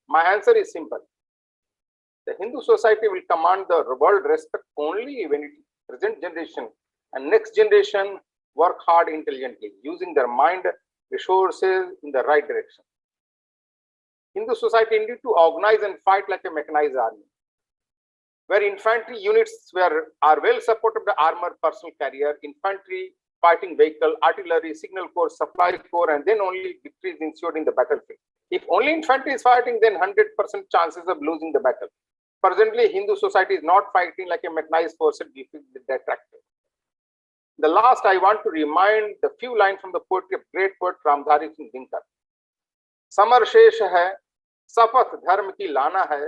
My answer is simple. The Hindu society will command the world respect only when its present generation and next generation work hard intelligently, using their mind resources in the right direction. Hindu society need to organize and fight like a mechanized army, where infantry units are well supported by armored personal carrier, infantry, fighting vehicle, artillery, signal corps, supply corps, and then only victory is ensured in the battlefield. If only infantry is fighting, then 100% chances of losing the battle. Presently, Hindu society is not fighting like a mechanized force with their tractor. The last, I want to remind the few lines from the poetry of great poet Ramdhari Singh Dinkar. Summer शेष है, शपथ धर्म की लाना है,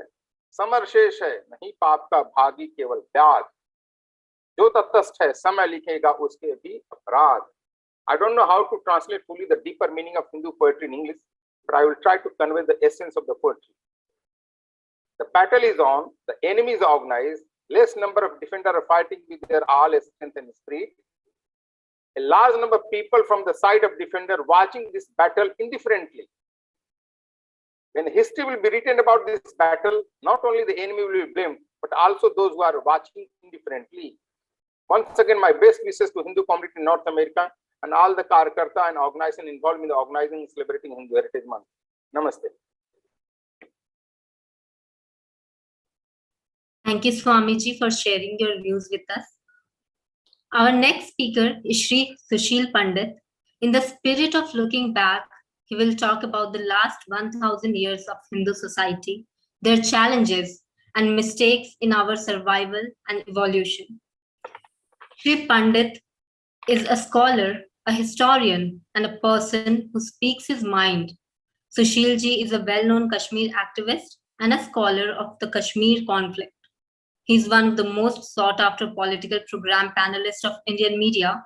summer शेष है, नहीं पाप का भागी केवल ब्याज, जो तटस्थ है समय लिखेगा उसके भी अपराध. I don't know how to translate fully the deeper meaning of Hindu poetry in English, but I will try to convey the essence of the poetry. The battle is on, the enemy is organized, less number of defenders are fighting with their all strength and spirit. A large number of people from the side of defender watching this battle indifferently. When history will be written about this battle, not only the enemy will be blamed, but also those who are watching indifferently. Once again, my best wishes to Hindu community in North America and all the Karyakarta and organization involved in the organizing and celebrating Hindu Heritage Month. Namaste. Thank you, Swamiji, for sharing your views with us. Our next speaker is Shri Sushil Pandit. In the spirit of looking back, he will talk about the last 1,000 years of Hindu society, their challenges and mistakes in our survival and evolution. Shri Pandit is a scholar, a historian, and a person who speaks his mind. Sushilji is a well-known Kashmir activist and a scholar of the Kashmir conflict. He's one of the most sought-after political program panelists of Indian media.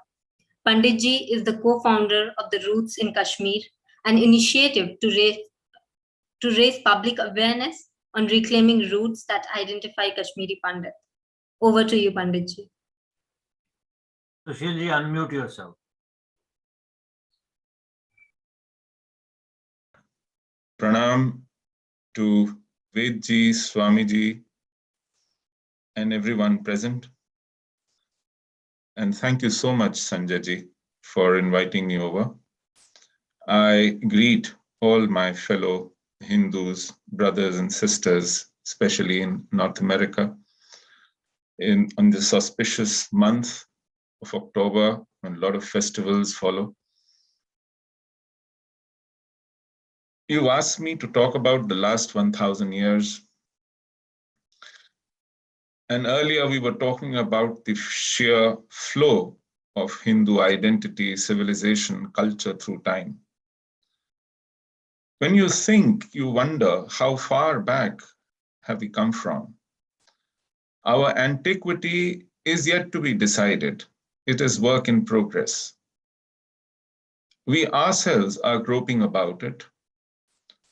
Panditji is the co-founder of the Roots in Kashmir, an initiative to raise public awareness on reclaiming roots that identify Kashmiri Pandit. Over to you, Panditji. Sushilji, unmute yourself. Pranam to Vedji, Swamiji, and everyone present. And thank you so much, Sanjayji, for inviting me over. I greet all my fellow Hindus, brothers and sisters, especially in North America, on this auspicious month of October, when a lot of festivals follow. You asked me to talk about the last 1,000 years. And earlier we were talking about the sheer flow of Hindu identity, civilization, culture through time. When you think, you wonder how far back have we come from? Our antiquity is yet to be decided. It is work in progress. We ourselves are groping about it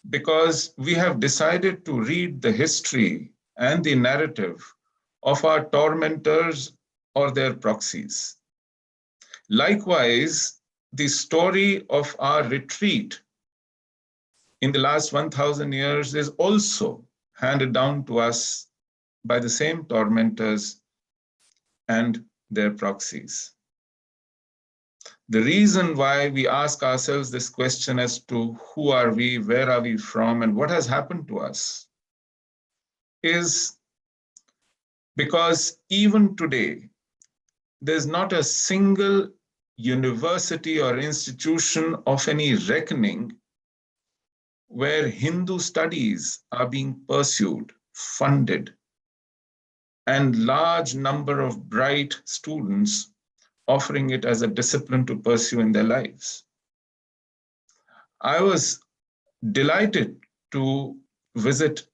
because we have decided to read the history and the narrative of our tormentors or their proxies. Likewise, the story of our retreat in the last 1,000 years is also handed down to us by the same tormentors and their proxies. The reason why we ask ourselves this question as to who are we, where are we from, and what has happened to us is because even today, there's not a single university or institution of any reckoning where Hindu studies are being pursued, funded, and large number of bright students offering it as a discipline to pursue in their lives. I was delighted to visit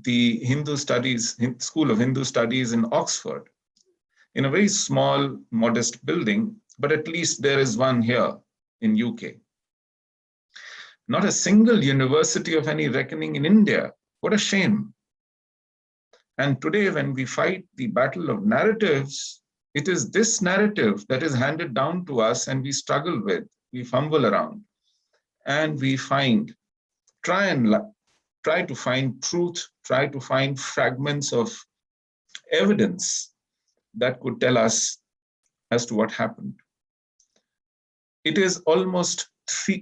the Hindu Studies, School of Hindu Studies in Oxford, in a very small, modest building, but at least there is one here in UK. Not a single university of any reckoning in India. What a shame. And today, when we fight the battle of narratives, it is this narrative that is handed down to us and we struggle with, we fumble around, and we try to find truth, try to find fragments of evidence that could tell us as to what happened. It is almost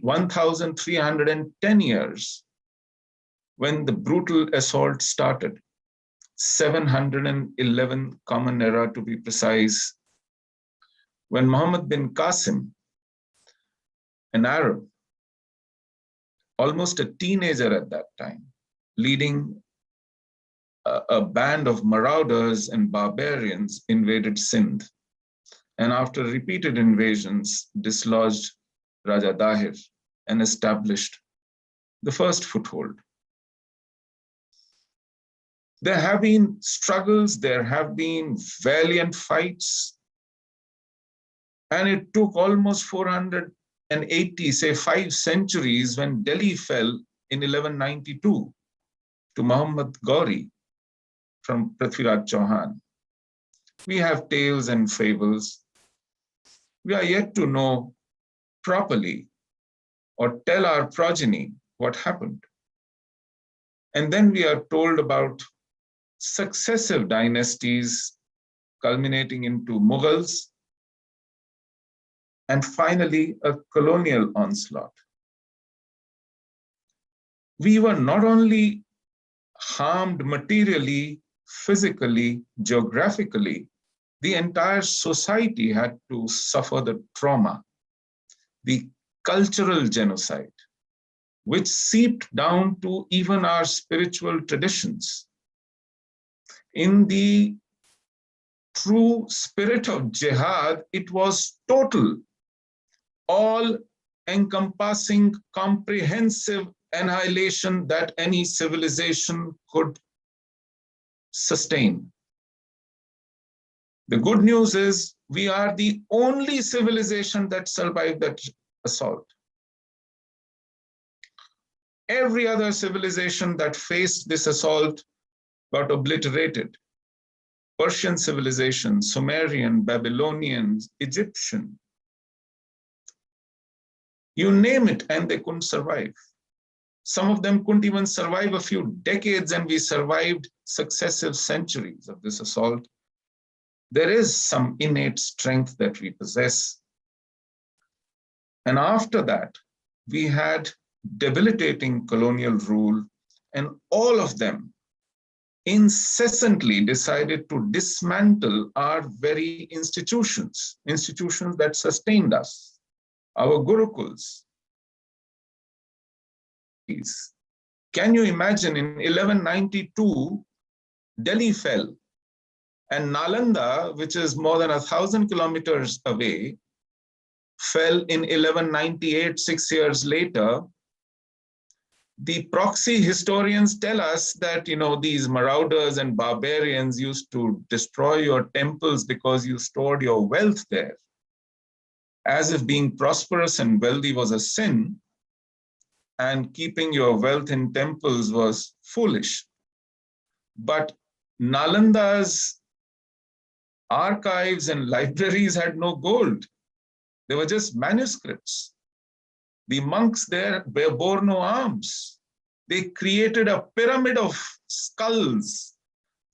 1,310 years when the brutal assault started, 711 Common Era to be precise, when Muhammad bin Qasim, an Arab, almost a teenager at that time, leading a band of marauders and barbarians, invaded Sindh, and after repeated invasions, dislodged Raja Dahir and established the first foothold. There have been struggles, there have been valiant fights, and it took almost 480, say 5 centuries, when Delhi fell in 1192 to Muhammad Ghori from Prithviraj Chauhan. We have tales and fables. We are yet to know properly or tell our progeny what happened. And then we are told about successive dynasties culminating into Mughals, and finally a colonial onslaught. We were not only harmed materially, physically, geographically, the entire society had to suffer the trauma, the cultural genocide, which seeped down to even our spiritual traditions. In the true spirit of jihad, it was total, all-encompassing, comprehensive annihilation that any civilization could sustain. The good news is we are the only civilization that survived that assault. Every other civilization that faced this assault got obliterated. Persian civilization, Sumerian, Babylonian, Egyptian, you name it, and they couldn't survive. Some of them couldn't even survive a few decades, and we survived successive centuries of this assault. There is some innate strength that we possess. And after that, we had debilitating colonial rule, and all of them incessantly decided to dismantle our very institutions that sustained us, our gurukuls. Can you imagine, in 1192, Delhi fell, and Nalanda, which is more than 1,000 kilometers away, fell in 1198, 6 years later. The proxy historians tell us that, these marauders and barbarians used to destroy your temples because you stored your wealth there, as if being prosperous and wealthy was a sin, and keeping your wealth in temples was foolish. But Nalanda's archives and libraries had no gold. They were just manuscripts. The monks there bore no arms. They created a pyramid of skulls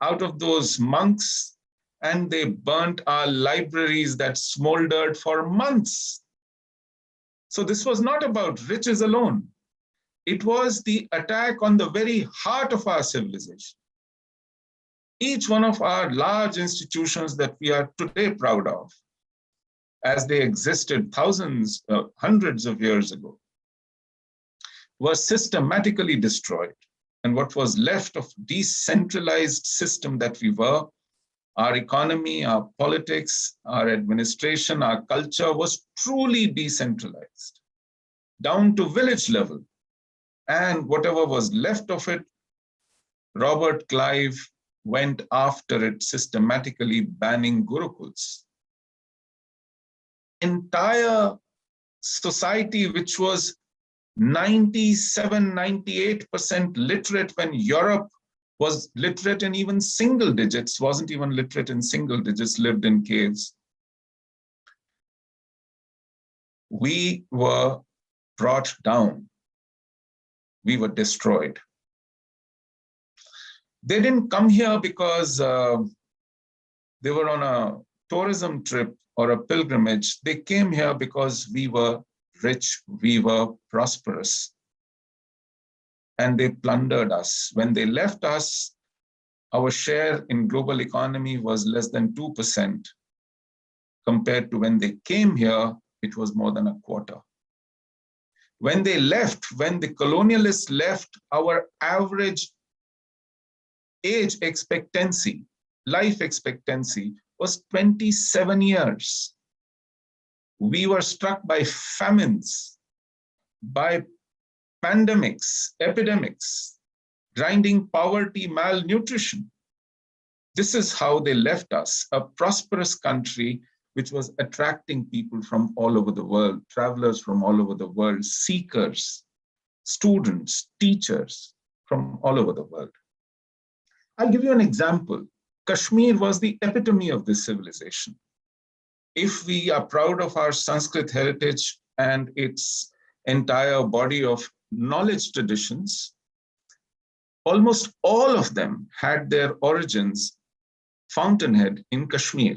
out of those monks, and they burnt our libraries that smoldered for months. So this was not about riches alone. It was the attack on the very heart of our civilization. Each one of our large institutions that we are today proud of, as they existed thousands, hundreds of years ago, were systematically destroyed. And what was left of decentralized system that we were, our economy, our politics, our administration, our culture was truly decentralized, down to village level. And whatever was left of it, Robert Clive went after it, systematically banning gurukuls. Entire society, which was 97, 98% literate when Europe was literate in even single digits, wasn't even literate in single digits, lived in caves. We were brought down. We were destroyed. They didn't come here because they were on a tourism trip or a pilgrimage. They came here because we were rich, we were prosperous, and they plundered us. When they left us, our share in global economy was less than 2%. Compared to when they came here, it was more than a quarter. When they left, when the colonialists left, our average age expectancy, life expectancy, was 27 years. We were struck by famines, by pandemics, epidemics, grinding poverty, malnutrition. This is how they left us, a prosperous country which was attracting people from all over the world, travelers from all over the world, seekers, students, teachers from all over the world. I'll give you an example. Kashmir was the epitome of this civilization. If we are proud of our Sanskrit heritage and its entire body of knowledge traditions, almost all of them had their origins fountainhead in Kashmir.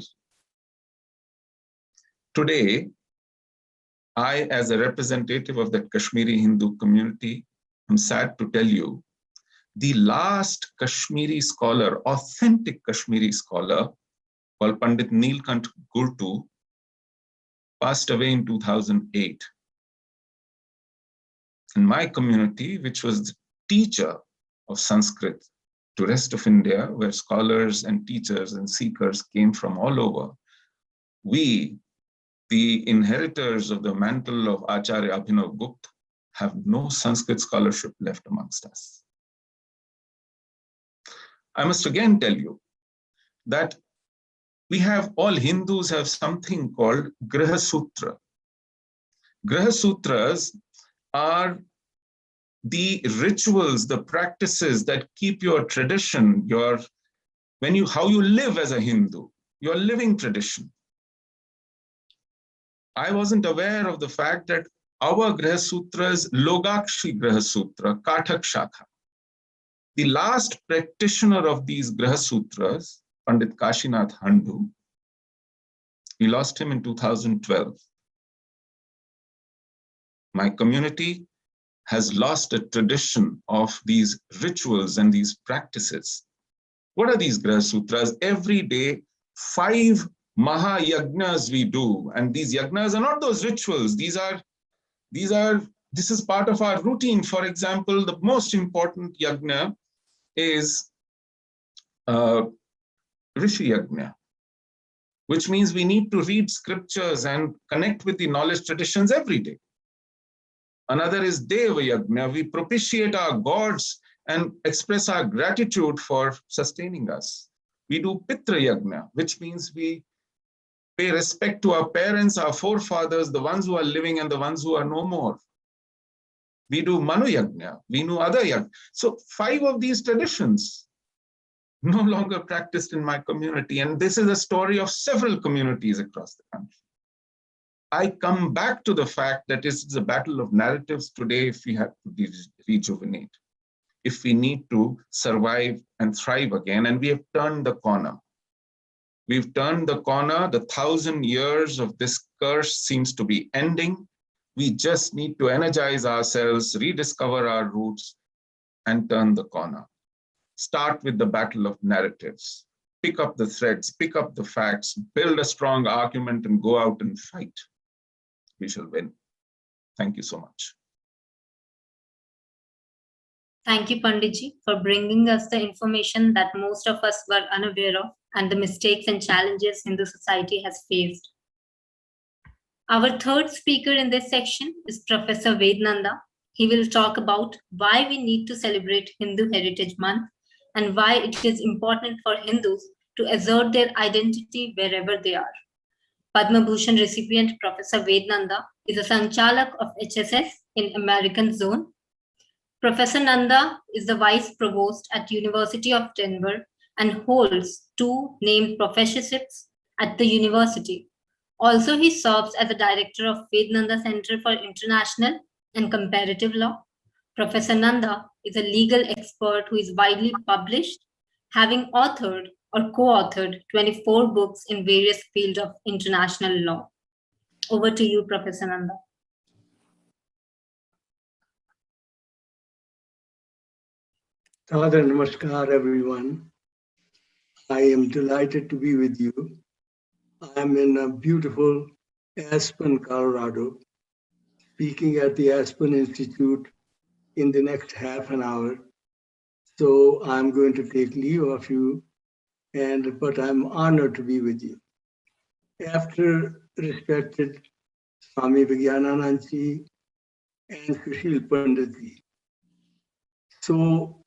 Today, I, as a representative of the Kashmiri Hindu community, am sad to tell you, the last Kashmiri scholar, authentic Kashmiri scholar, called Pandit Neelkant Gurtu, passed away in 2008. In my community, which was the teacher of Sanskrit to rest of India, where scholars and teachers and seekers came from all over, we, the inheritors of the mantle of Acharya Abhinav Gupta, have no Sanskrit scholarship left amongst us. I must again tell you that we have, all Hindus have something called Griha Sutra. Griha Sutras are the rituals, the practices that keep your tradition, how you live as a Hindu, your living tradition. I wasn't aware of the fact that our Griha Sutra is Logakshi Griha Sutra, Kathak Shakha. The last practitioner of these Griha Sutras, Pandit Kashinath Handu, we lost him in 2012. My community has lost a tradition of these rituals and these practices. What are these Griha Sutras? Every day, 5 Maha Yagnas we do. And these Yagnas are not those rituals. This is part of our routine. For example, the most important Yagna is Rishi Yagna, which means we need to read scriptures and connect with the knowledge traditions every day. Another is Deva Yagna. We propitiate our gods and express our gratitude for sustaining us. We do Pitra Yagna, which means we pay respect to our parents, our forefathers, the ones who are living and the ones who are no more. We do Manu Yagna, we do other Yagna. So 5 of these traditions no longer practiced in my community. And this is a story of several communities across the country. I come back to the fact that it's a battle of narratives today if we have to rejuvenate, if we need to survive and thrive again. And we have turned the corner. We've turned the corner. The 1,000 years of this curse seems to be ending. We just need to energize ourselves, rediscover our roots, and turn the corner. Start with the battle of narratives. Pick up the threads, pick up the facts, build a strong argument, and go out and fight. We shall win. Thank you so much. Thank you, Panditji, for bringing us the information that most of us were unaware of and the mistakes and challenges Hindu society has faced. Our third speaker in this section is Professor Vednanda. He will talk about why we need to celebrate Hindu Heritage Month and why it is important for Hindus to assert their identity wherever they are. Padma Bhushan recipient Professor Vednanda is a Sanchalak of HSS in American Zone. Professor Nanda is the Vice Provost at University of Denver and holds 2 named professorships at the university. Also, he serves as the director of Vednanda Center for International and Comparative Law. Professor Nanda is a legal expert who is widely published, having authored or co-authored 24 books in various fields of international law. Over to you, Professor Nanda. Sadhana Namaskar, everyone. I am delighted to be with you. I am in a beautiful Aspen, Colorado, speaking at the Aspen Institute in the next half an hour. So I'm going to take leave of you, but I'm honored to be with you. After respected Swami Vijnanand Ji and Sushil Pandit Ji, so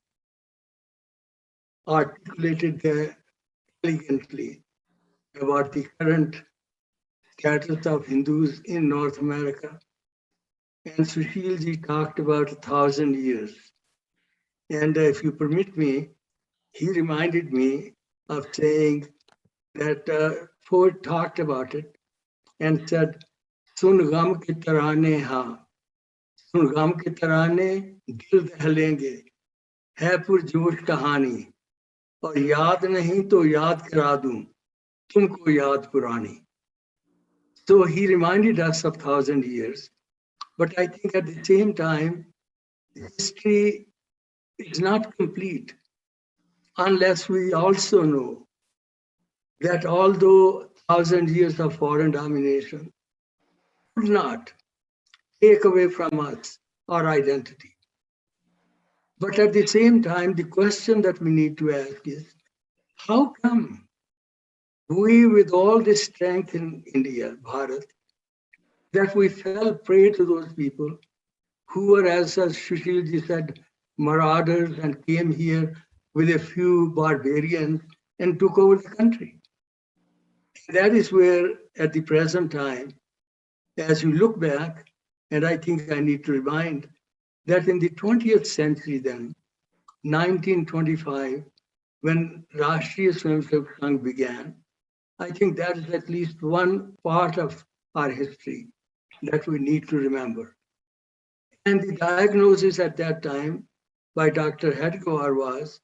articulated elegantly about the current status of Hindus in North America. And Sushil Ji talked about 1,000 years. And if you permit me, he reminded me of saying that Ford talked about it and said, "Sun gam ki tarane ha, sun gam ki tarane dil dahlenge, hai pur josh kahani, aur yaad nahi to yaad kara dun, tumko yaad purani." So he reminded us of 1,000 years. But I think at the same time, history is not complete unless we also know that although 1,000 years of foreign domination could not take away from us our identity. But at the same time, the question that we need to ask is, how come we, with all this strength in India, Bharat, that we fell prey to those people who were, as Sushilji said, marauders and came here with a few barbarians and took over the country. And that is where, at the present time, as you look back, and I think I need to remind that in the 20th century then, 1925, when Rashtriya Swayamsevak Sangh began, I think that is at least one part of our history that we need to remember. And the diagnosis at that time by Dr. Hedgewar was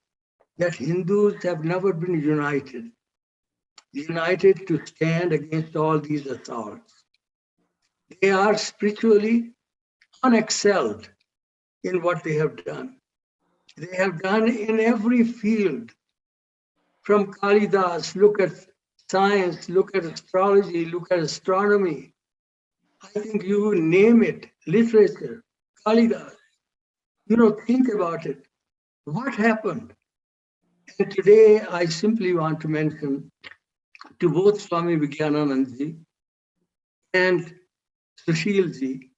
that Hindus have never been united to stand against all these assaults. They are spiritually unexcelled in what they have done. They have done in every field, from Kalidas, look at science, look at astrology, look at astronomy. I think you name it, literature, Kalidas. Think about it. What happened? And today I simply want to mention to both Swami Vijnanand Ji and Sushil Ji,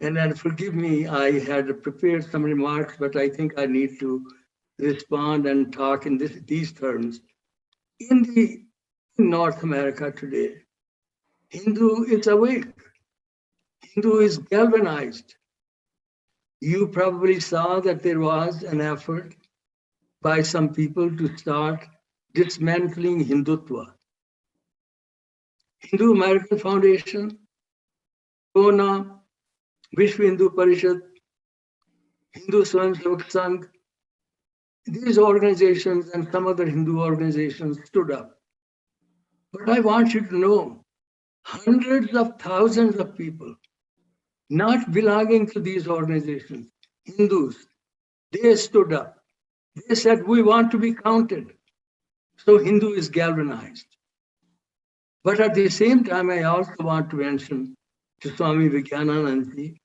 and then forgive me, I had prepared some remarks, but I think I need to respond and talk in these terms. In North America today, Hindu is awake. Hindu is galvanized. You probably saw that there was an effort by some people to start dismantling Hindutva. Hindu American Foundation, Kona, Vishwa Hindu Parishad, Hindu Swayamsevak Sangh, these organizations and some other Hindu organizations stood up. But I want you to know, hundreds of thousands of people not belonging to these organizations, Hindus, they stood up. They said, we want to be counted. So Hindu is galvanized. But at the same time, I also want to mention to Swami Vijnanand Ji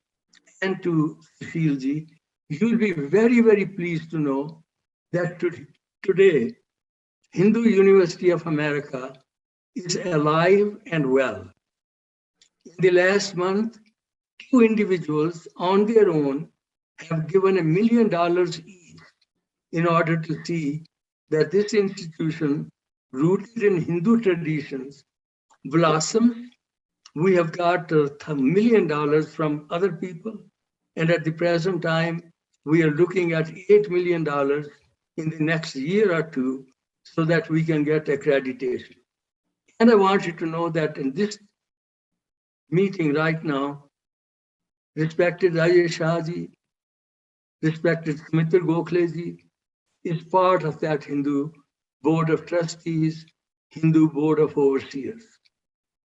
and to Sushil Ji, you'll be very, very pleased to know that today, Hindu University of America is alive and well. In the last month, 2 individuals on their own have given $1 million each in order to see that this institution, rooted in Hindu traditions, blossoms. We have got $1 million from other people. And at the present time, we are looking at $8 million in the next year or two so that we can get accreditation. And I want you to know that in this meeting right now, respected Rajesh Shahji, respected Smita Gokhaleji is part of that Hindu Board of Trustees, Hindu Board of Overseers.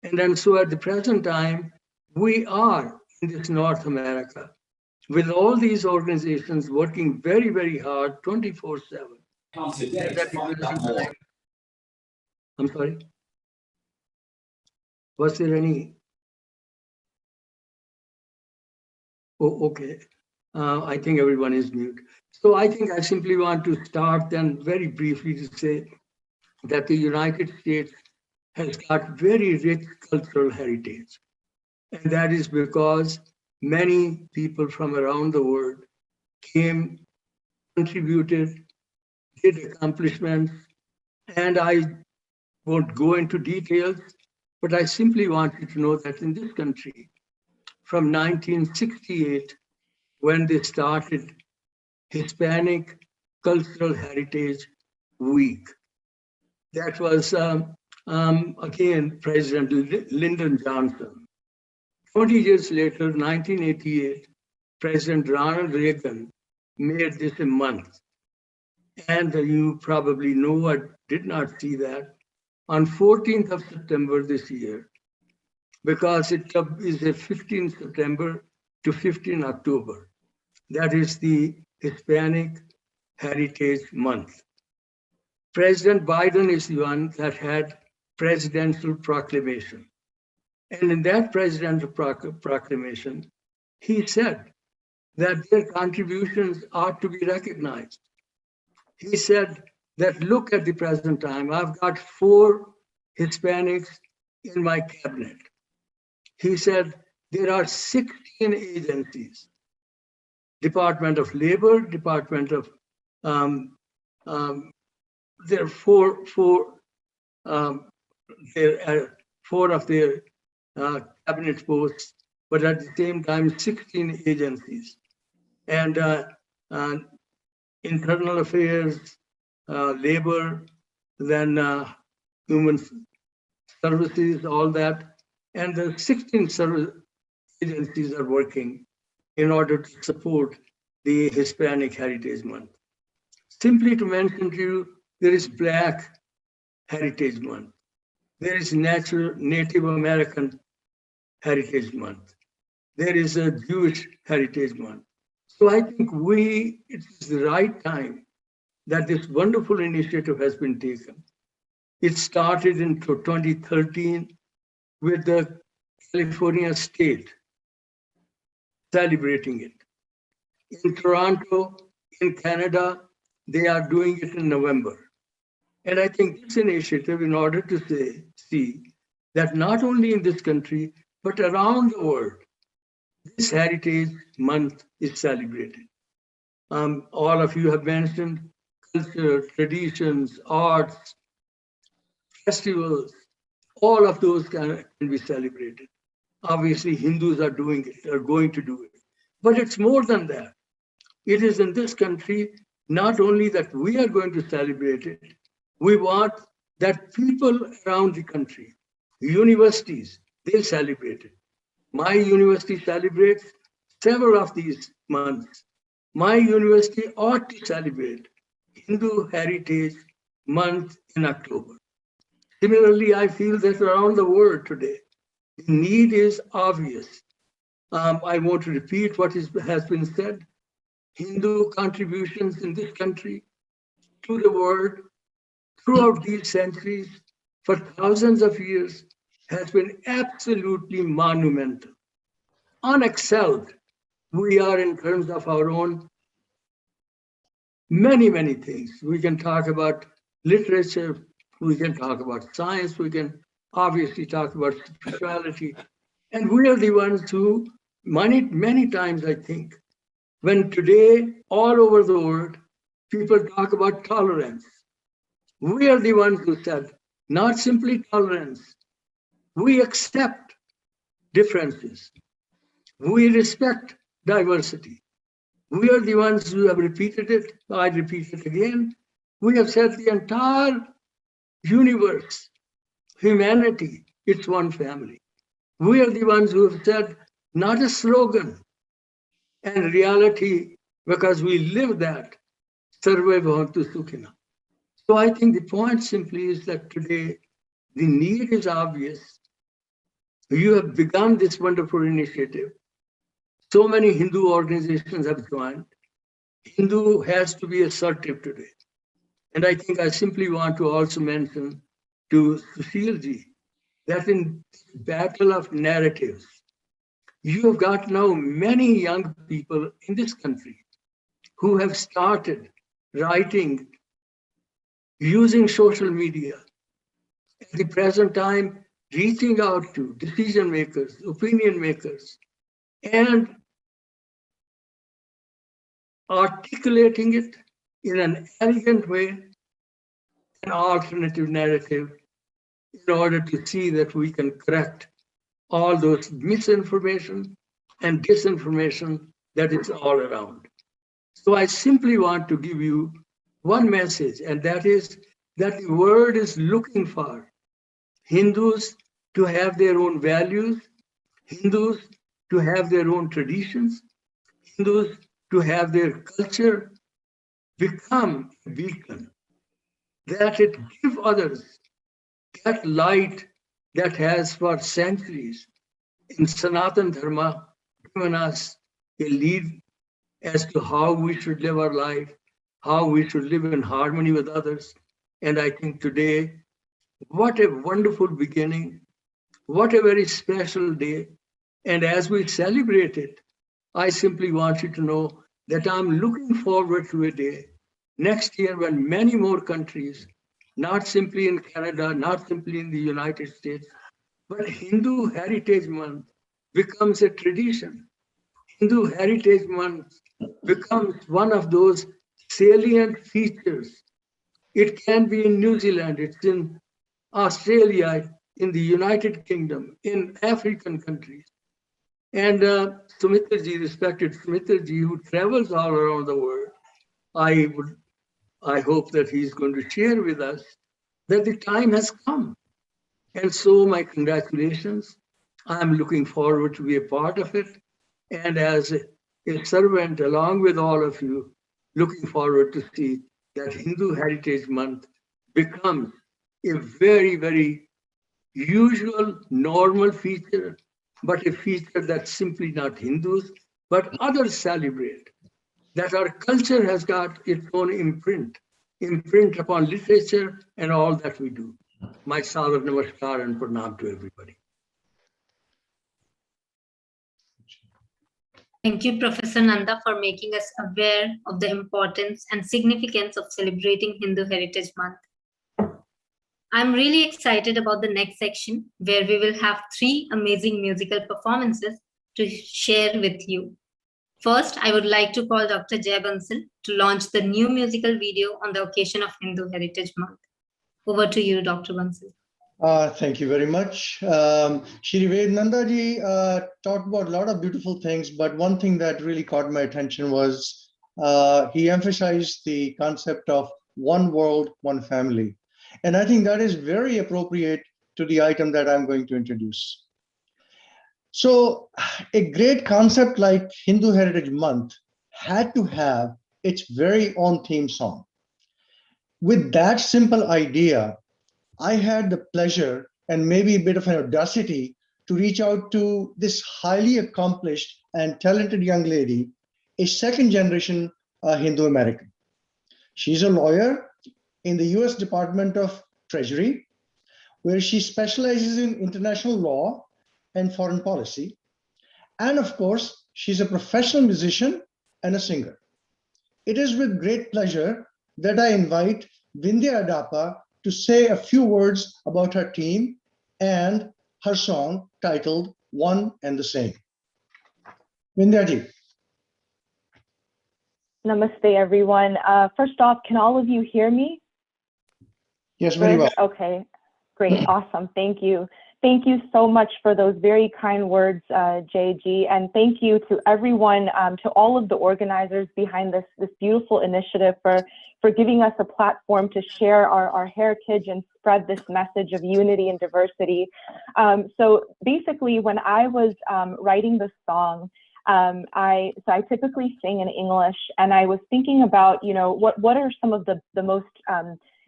And then so at the present time, we are in this North America with all these organizations working very, very hard 24/7. I'm sorry. Was there any? Oh, okay. I think everyone is mute. So I think I simply want to start then very briefly to say that the United States has got very rich cultural heritage. And that is because many people from around the world came, contributed, did accomplishments, and I won't go into details, but I simply want you to know that in this country, from 1968, when they started Hispanic Cultural Heritage Week, that was, again, President Lyndon Johnson. 20 years later, 1988, President Ronald Reagan made this a month. And you probably know, I did not see that, on 14th of September this year, because it is a 15 September to 15 October. That is the Hispanic Heritage Month. President Biden is the one that had presidential proclamation. And in that presidential proclamation, he said that their contributions ought to be recognized. He said that look at the present time, I've got 4 Hispanics in my cabinet. He said there are 16 agencies, Department of Labor, Department of, there are four of their cabinet posts, but at the same time, 16 agencies. And internal affairs, labor, then human services, all that. And the 16 service agencies are working in order to support the Hispanic Heritage Month. Simply to mention to you, there is Black Heritage Month. There is Native American Heritage Month. There is a Jewish Heritage Month. So I think it is the right time that this wonderful initiative has been taken. It started in 2013 with the California state celebrating it. In Toronto, in Canada, they are doing it in November. And I think this initiative, in order to see that not only in this country, but around the world, this Heritage Month is celebrated. All of you have mentioned culture, traditions, arts, festivals, all of those can be celebrated. Obviously, Hindus are doing it, are going to do it. But it's more than that. It is in this country, not only that we are going to celebrate it, we want that people around the country, universities, they celebrate it. My university celebrates several of these months. My university ought to celebrate Hindu Heritage Month in October. Similarly, I feel that around the world today, the need is obvious. I want to repeat what has been said. Hindu contributions in this country to the world throughout these centuries for thousands of years has been absolutely monumental, unexcelled. We are in terms of our own many things. We can talk about literature, we can talk about science, we can obviously talk about spirituality. And we are the ones who, many times I think, when today all over the world, people talk about tolerance, we are the ones who said, not simply tolerance, we accept differences, we respect diversity. We are the ones who have repeated it. I repeat it again. We have said the entire universe, humanity, it's one family. We are the ones who have said not a slogan and reality, because we live that, Sarve Bhavantu Sukhina. So I think the point simply is that today the need is obvious. You have begun this wonderful initiative. So many Hindu organizations have joined. Hindu has to be assertive today. And I think I simply want to also mention to Sushilji that in battle of narratives, you have got now many young people in this country who have started writing using social media at the present time, reaching out to decision makers, opinion makers, and articulating it in an elegant way, an alternative narrative, in order to see that we can correct all those misinformation and disinformation that is all around. So I simply want to give you one message, and that is that the world is looking for Hindus to have their own values, Hindus to have their own traditions, Hindus to have their culture become a beacon, that it give others that light that has for centuries in Sanatan Dharma given us a lead as to how we should live our life, how we should live in harmony with others. And I think today, what a wonderful beginning, what a very special day. And as we celebrate it, I simply want you to know that I'm looking forward to a day next year when many more countries, not simply in Canada, not simply in the United States, but Hindu Heritage Month becomes a tradition. Hindu Heritage Month becomes one of those salient features. It can be in New Zealand, it's in Australia, in the United Kingdom, in African countries. And Sumitraji, respected Sumitraji, who travels all around the world, I hope that he's going to share with us that the time has come. And so my congratulations. I'm looking forward to be a part of it. And as a servant, along with all of you, looking forward to see that Hindu Heritage Month becomes a very, very usual, normal feature, but a feature that's simply not Hindus, but others celebrate. That our culture has got its own imprint upon literature and all that we do. My Salar Namaskar and Pranam to everybody. Thank you, Professor Nanda, for making us aware of the importance and significance of celebrating Hindu Heritage Month. I'm really excited about the next section, where we will have 3 amazing musical performances to share with you. First, I would like to call Dr. Jay Bansal to launch the new musical video on the occasion of Hindu Heritage Month. Over to you, Dr. Bansal. Thank you very much. Shri Vednandaji talked about a lot of beautiful things, but one thing that really caught my attention was he emphasized the concept of one world, one family. And I think that is very appropriate to the item that I'm going to introduce. So a great concept like Hindu Heritage Month had to have its very own theme song. With that simple idea, I had the pleasure and maybe a bit of an audacity to reach out to this highly accomplished and talented young lady, a second generation Hindu American. She's a lawyer in the US Department of Treasury, where she specializes in international law and foreign policy. And of course, she's a professional musician and a singer. It is with great pleasure that I invite Vindhya Adapa to say a few words about her team and her song titled One and the Same. Vindhya-ji. Namaste, everyone. First off, can all of you hear me? Yes, very well. Okay, great, awesome, thank you. Thank you so much for those very kind words, JG, and thank you to everyone, to all of the organizers behind this beautiful initiative for giving us a platform to share our heritage and spread this message of unity and diversity. So basically, when I was writing the song, I typically sing in English, and I was thinking about, what are some of the most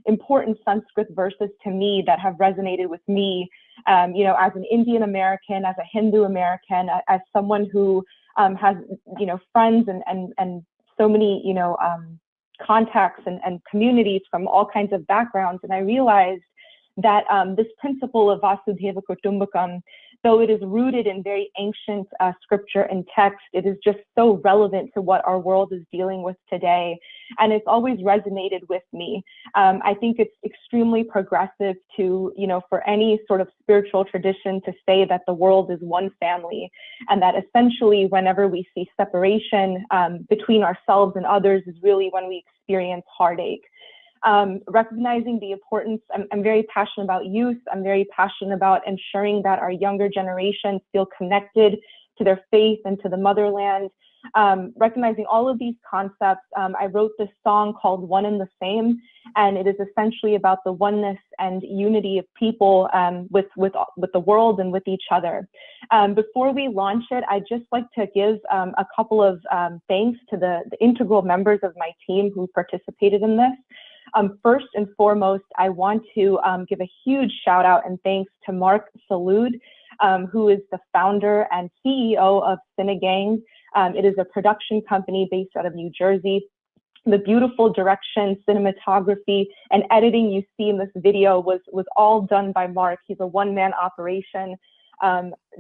important Sanskrit verses to me that have resonated with me, as an Indian American, as a Hindu American, as someone who has, friends and so many, contacts and communities from all kinds of backgrounds. And I realized that this principle of Vasudhaiva Kutumbakam, though it is rooted in very ancient scripture and text, it is just so relevant to what our world is dealing with today. And it's always resonated with me. I think it's extremely progressive to, for any sort of spiritual tradition to say that the world is one family, and that essentially whenever we see separation between ourselves and others is really when we experience heartache. Recognizing the importance, I'm very passionate about youth. I'm very passionate about ensuring that our younger generations feel connected to their faith and to the motherland. Recognizing all of these concepts, I wrote this song called One and the Same, and it is essentially about the oneness and unity of people with the world and with each other. Before we launch it, I'd just like to give a couple of thanks to the integral members of my team who participated in this. First and foremost, I want to give a huge shout out and thanks to Mark Salud, who is the founder and CEO of Cinegang. It is a production company based out of New Jersey. The beautiful direction, cinematography, and editing you see in this video was all done by Mark. He's a one-man operation.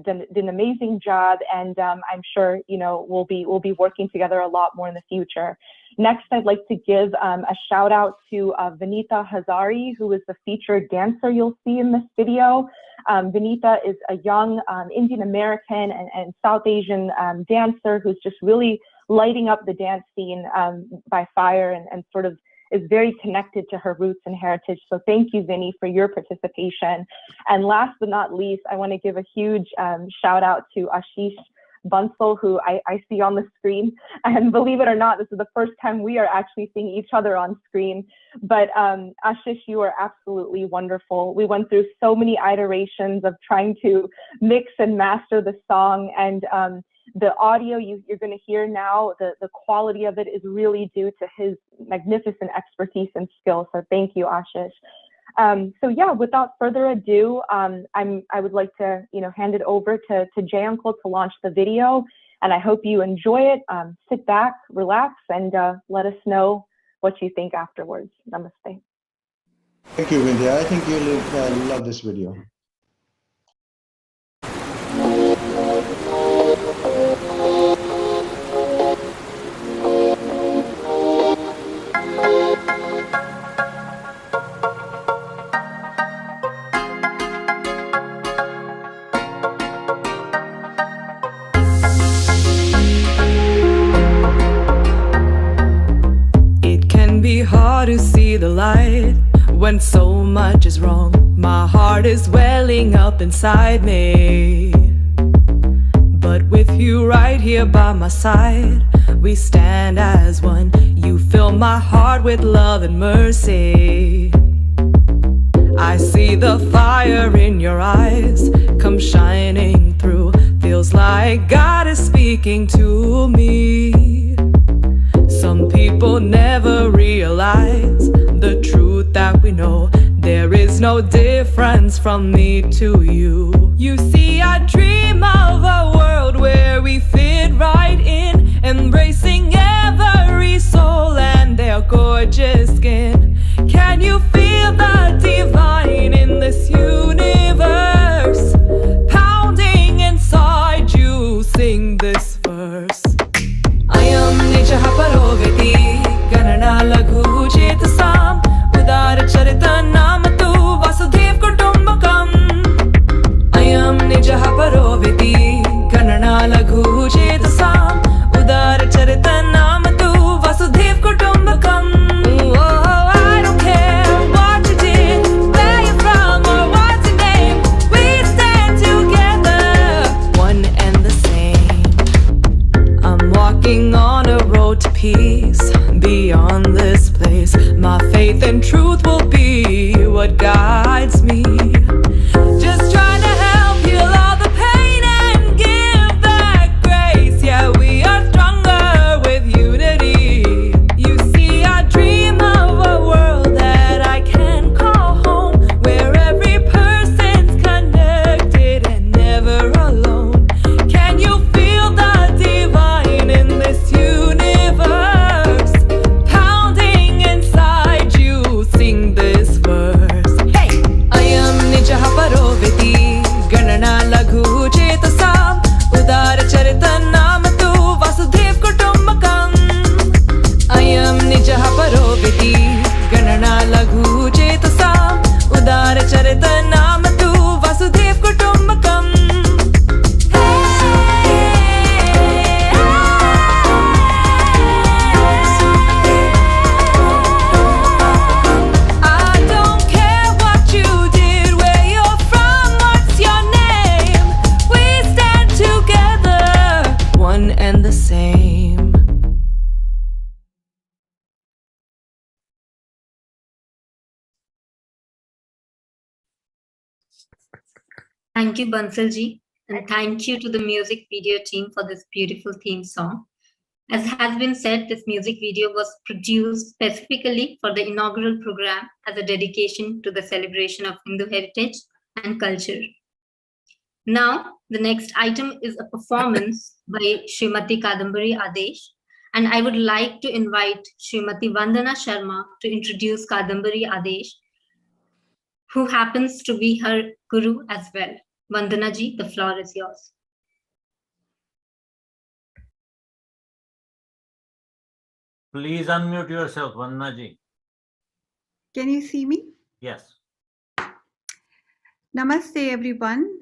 Did an amazing job, and I'm sure we'll be working together a lot more in the future. Next, I'd like to give a shout out to Vinita Hazari, who is the featured dancer you'll see in this video. Vinita is a young Indian American and South Asian dancer who's just really lighting up the dance scene by fire and sort of is very connected to her roots and heritage. So thank you, Vinny, for your participation. And last but not least, I want to give a huge shout out to Ashish Bansal, who I see on the screen. And believe it or not, this is the first time we are actually seeing each other on screen. But Ashish, you are absolutely wonderful. We went through so many iterations of trying to mix and master the song, and the audio you're going to hear now, the quality of it is really due to his magnificent expertise and skill. So thank you, Ashish. So yeah, without further ado, I would like to hand it over to Jay Uncle to launch the video, and I hope you enjoy it. Sit back, relax, and let us know what you think afterwards. Namaste. Thank you, Vindhya. I think you'll love this video. Hard to see the light when so much is wrong. My heart is welling up inside me, but with you right here by my side, we stand as one. You fill my heart with love and mercy. I see the fire in your eyes come shining through. Feels like God is speaking to me. Some people never realize the truth that we know. There is no difference from me to you. You see, I dream of a world where we fit right in, embracing every soul and their gorgeous skin. Can you feel the divine in this universe? Pounding inside you, sing this verse. Ayam nature haparoveti ganana laghu chetasam udar charita nam tu vasudev kutumbakam. Ayam nature haparoveti ganana laghu chetasam udar charita nam beyond this place. My faith and truth will be what guides me. Just trying to help heal all the pain and give that grace. Yeah, we are stronger with unity. You see, I dream of a world that I can call home, where every person's connected and never alone. Can you feel the divine in this universe? Pounding inside you, sing this verse. Hey! Ayam nijaha paroviti, ganana laghu chetasam, udar charita nam tu vasudev kutumbakam. Ayam nijaha paroviti, ganana laghu chetasam, udar charita nam tu vasudev kutumbakam. I don't care what you did, where you're from, what's your name. We stand together, one and the same. Thank you, Bansalji, and thank you to the music video team for this beautiful theme song. As has been said, this music video was produced specifically for the inaugural program as a dedication to the celebration of Hindu heritage and culture. Now, the next item is a performance by Srimati Kadambari Adesh, and I would like to invite Srimati Vandana Sharma to introduce Kadambari Adesh, who happens to be her guru as well. Vandana ji, the floor is yours. Please unmute yourself, Vandana ji. Can you see me? Yes. Namaste, everyone.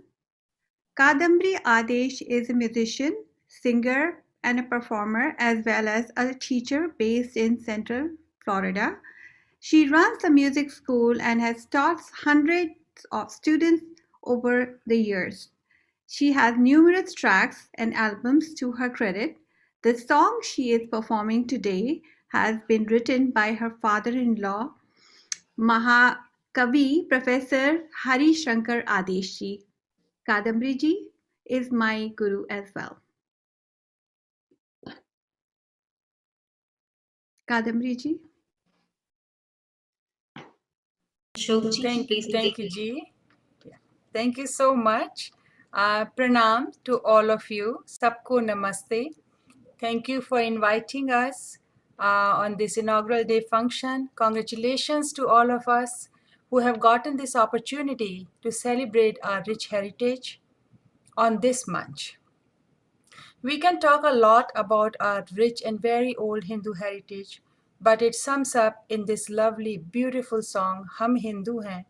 Kadambari Adesh is a musician, singer, and a performer, as well as a teacher based in Central Florida. She runs a music school and has taught hundreds of students over the years. She has numerous tracks and albums to her credit. The song she is performing today has been written by her father-in-law, Mahakavi Professor Hari Shankar Adesh ji. Kadambari ji is my guru as well. Kadambari ji. Thank you, Ji. Thank you so much. Pranam to all of you. Sabko namaste. Thank you for inviting us on this inaugural day function. Congratulations to all of us who have gotten this opportunity to celebrate our rich heritage on this month. We can talk a lot about our rich and very old Hindu heritage, but it sums up in this lovely, beautiful song, Hum Hindu Hain,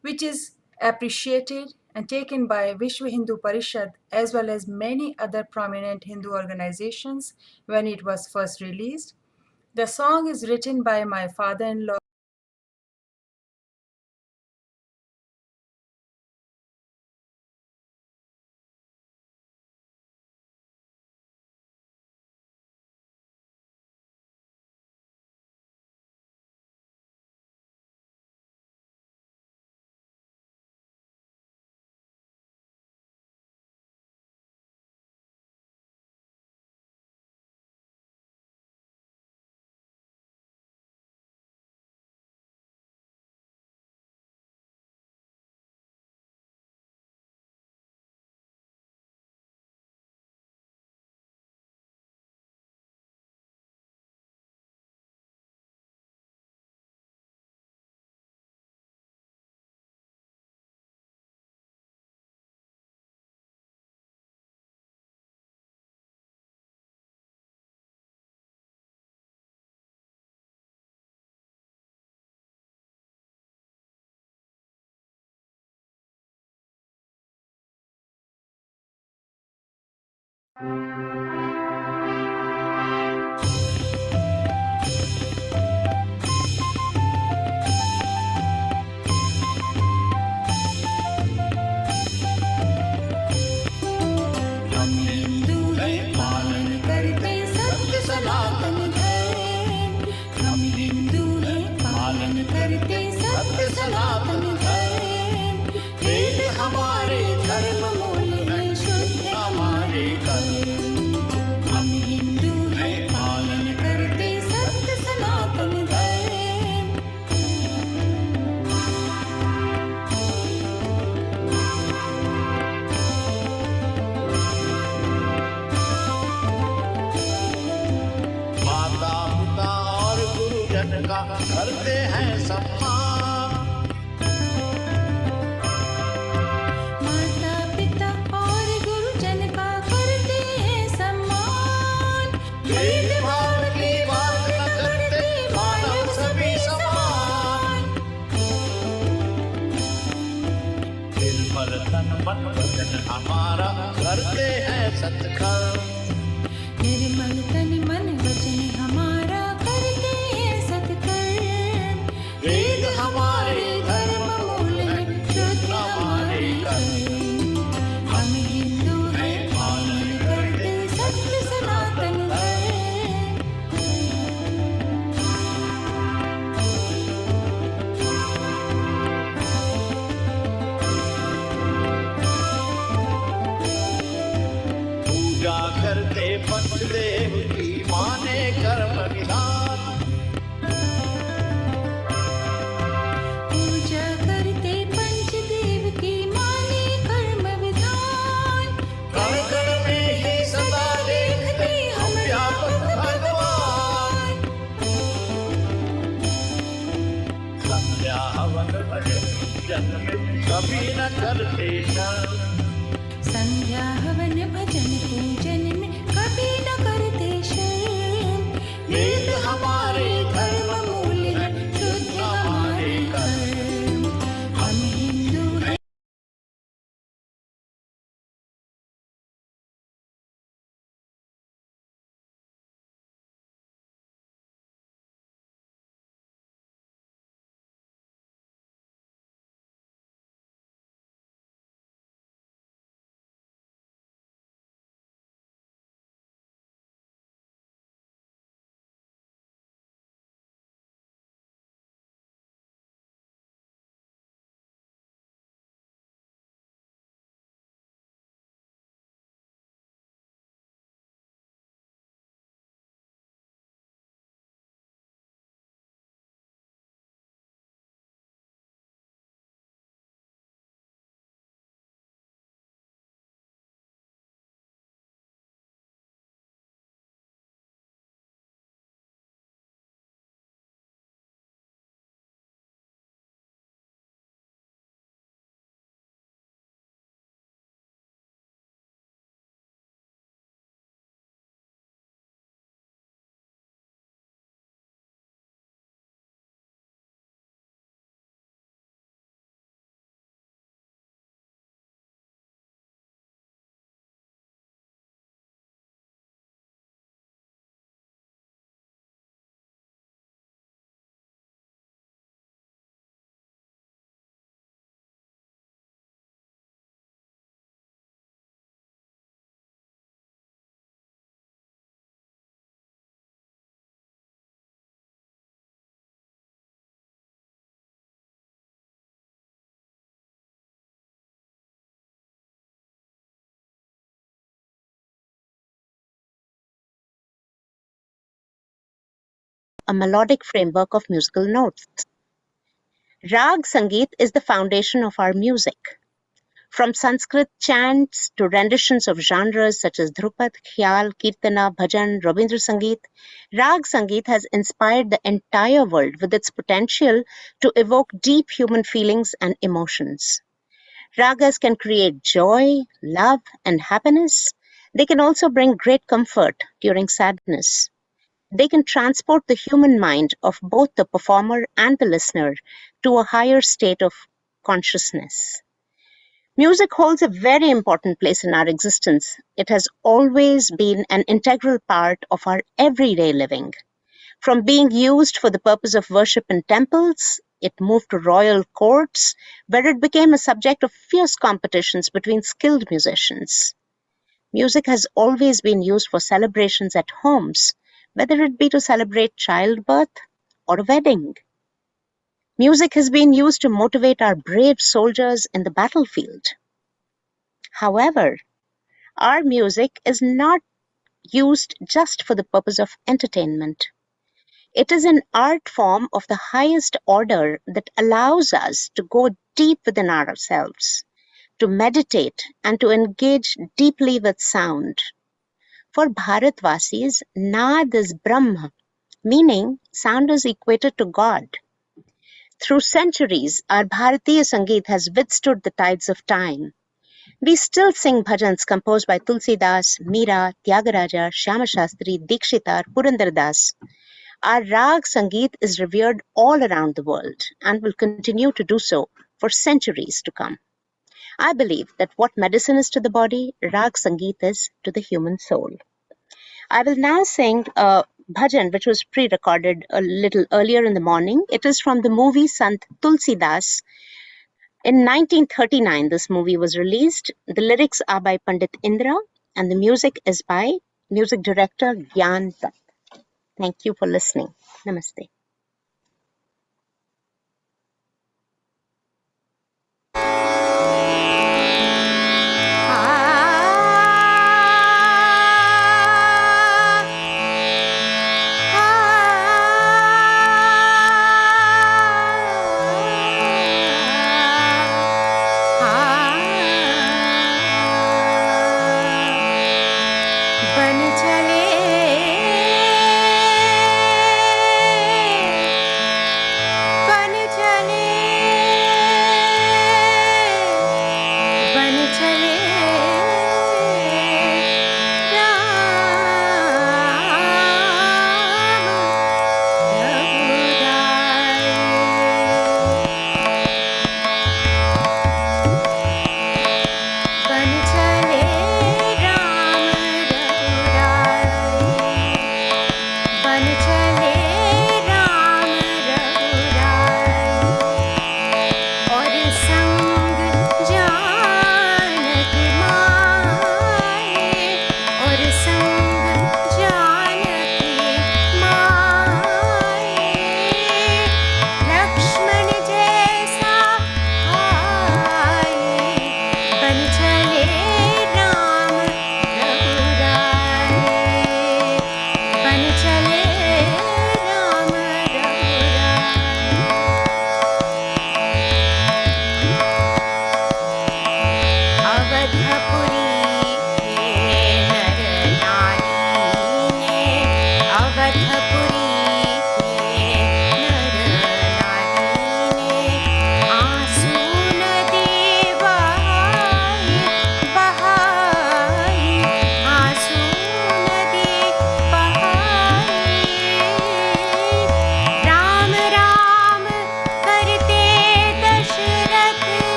which is appreciated and taken by Vishwa Hindu Parishad as well as many other prominent Hindu organizations when it was first released. The song is written by my father-in-law, हमारे धर्म मूल है शुद्ध हमारे कर्म हम हिंदू हैं पालन करते सत्य सनातन धर्म माता पिता और गुरुजन का करते हैं सम्मान माता पिता और गुरुजन का करते हैं सम्मान भेदभाव की बात न करते मानव सभी समान निर्मल तन मन वचन हमारा करते हैं सत्कर्म निर्मल तन मन वचन हमारा करते हैं सत्कर्म वेद हमारे धर्म मूल है शुद्ध हमारे कर्म हम हिंदू हैं पालन करते सत्य सनातन पूजा करते पंचदेव की माने कर्म विधान पूजा करते पंचदेव की माने कर्म विधान कण कण में ही सदा देखते हम व्यापक भगवान संध्या हवन भजन जन्म कभी न करते शर्म संध्या हवन भजन पूजन में कभी न करते शर्म वेद हमारे धर्म मूल है शुद्ध हमारे कर्म हम हिंदू हैं a melodic framework of musical notes. Rag Sangeet is the foundation of our music. From Sanskrit chants to renditions of genres such as Dhrupad, Khyal, Kirtana, Bhajan, Rabindra Sangeet, Rag Sangeet has inspired the entire world with its potential to evoke deep human feelings and emotions. Ragas can create joy, love, and happiness. They can also bring great comfort during sadness. They can transport the human mind of both the performer and the listener to a higher state of consciousness. Music holds a very important place in our existence. It has always been an integral part of our everyday living. From being used for the purpose of worship in temples, it moved to royal courts, where it became a subject of fierce competitions between skilled musicians. Music has always been used for celebrations at homes, whether it be to celebrate childbirth or a wedding. Music has been used to motivate our brave soldiers in the battlefield. However, our music is not used just for the purpose of entertainment. It is an art form of the highest order that allows us to go deep within ourselves, to meditate and to engage deeply with sound. For Bharatvasis, Naad is Brahma, meaning sound is equated to God. Through centuries, our Bharatiya Sangeet has withstood the tides of time. We still sing bhajans composed by Tulsidas, Meera, Tyagaraja, Shyama Shastri, Dikshitar, Purandar Das. Our Rag Sangeet is revered all around the world and will continue to do so for centuries to come. I believe that what medicine is to the body, Rag Sangeet is to the human soul. I will now sing a bhajan which was pre-recorded a little earlier in the morning. It is from the movie Sant Tulsidas. In 1939, this movie was released. The lyrics are by Pandit Indra and the music is by music director Gyan Dutt. Thank you for listening. Namaste. बन चले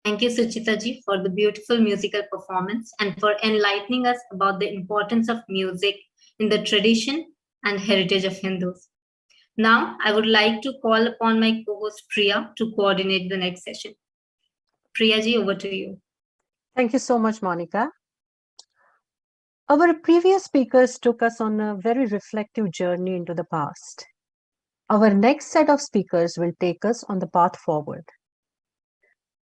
Thank you, Suchita ji, for the beautiful musical performance and for enlightening us about the importance of music in the tradition and heritage of Hindus. Now, I would like to call upon my co-host Priya to coordinate the next session. Priya ji, over to you. Thank you so much, Monica. Our previous speakers took us on a very reflective journey into the past. Our next set of speakers will take us on the path forward.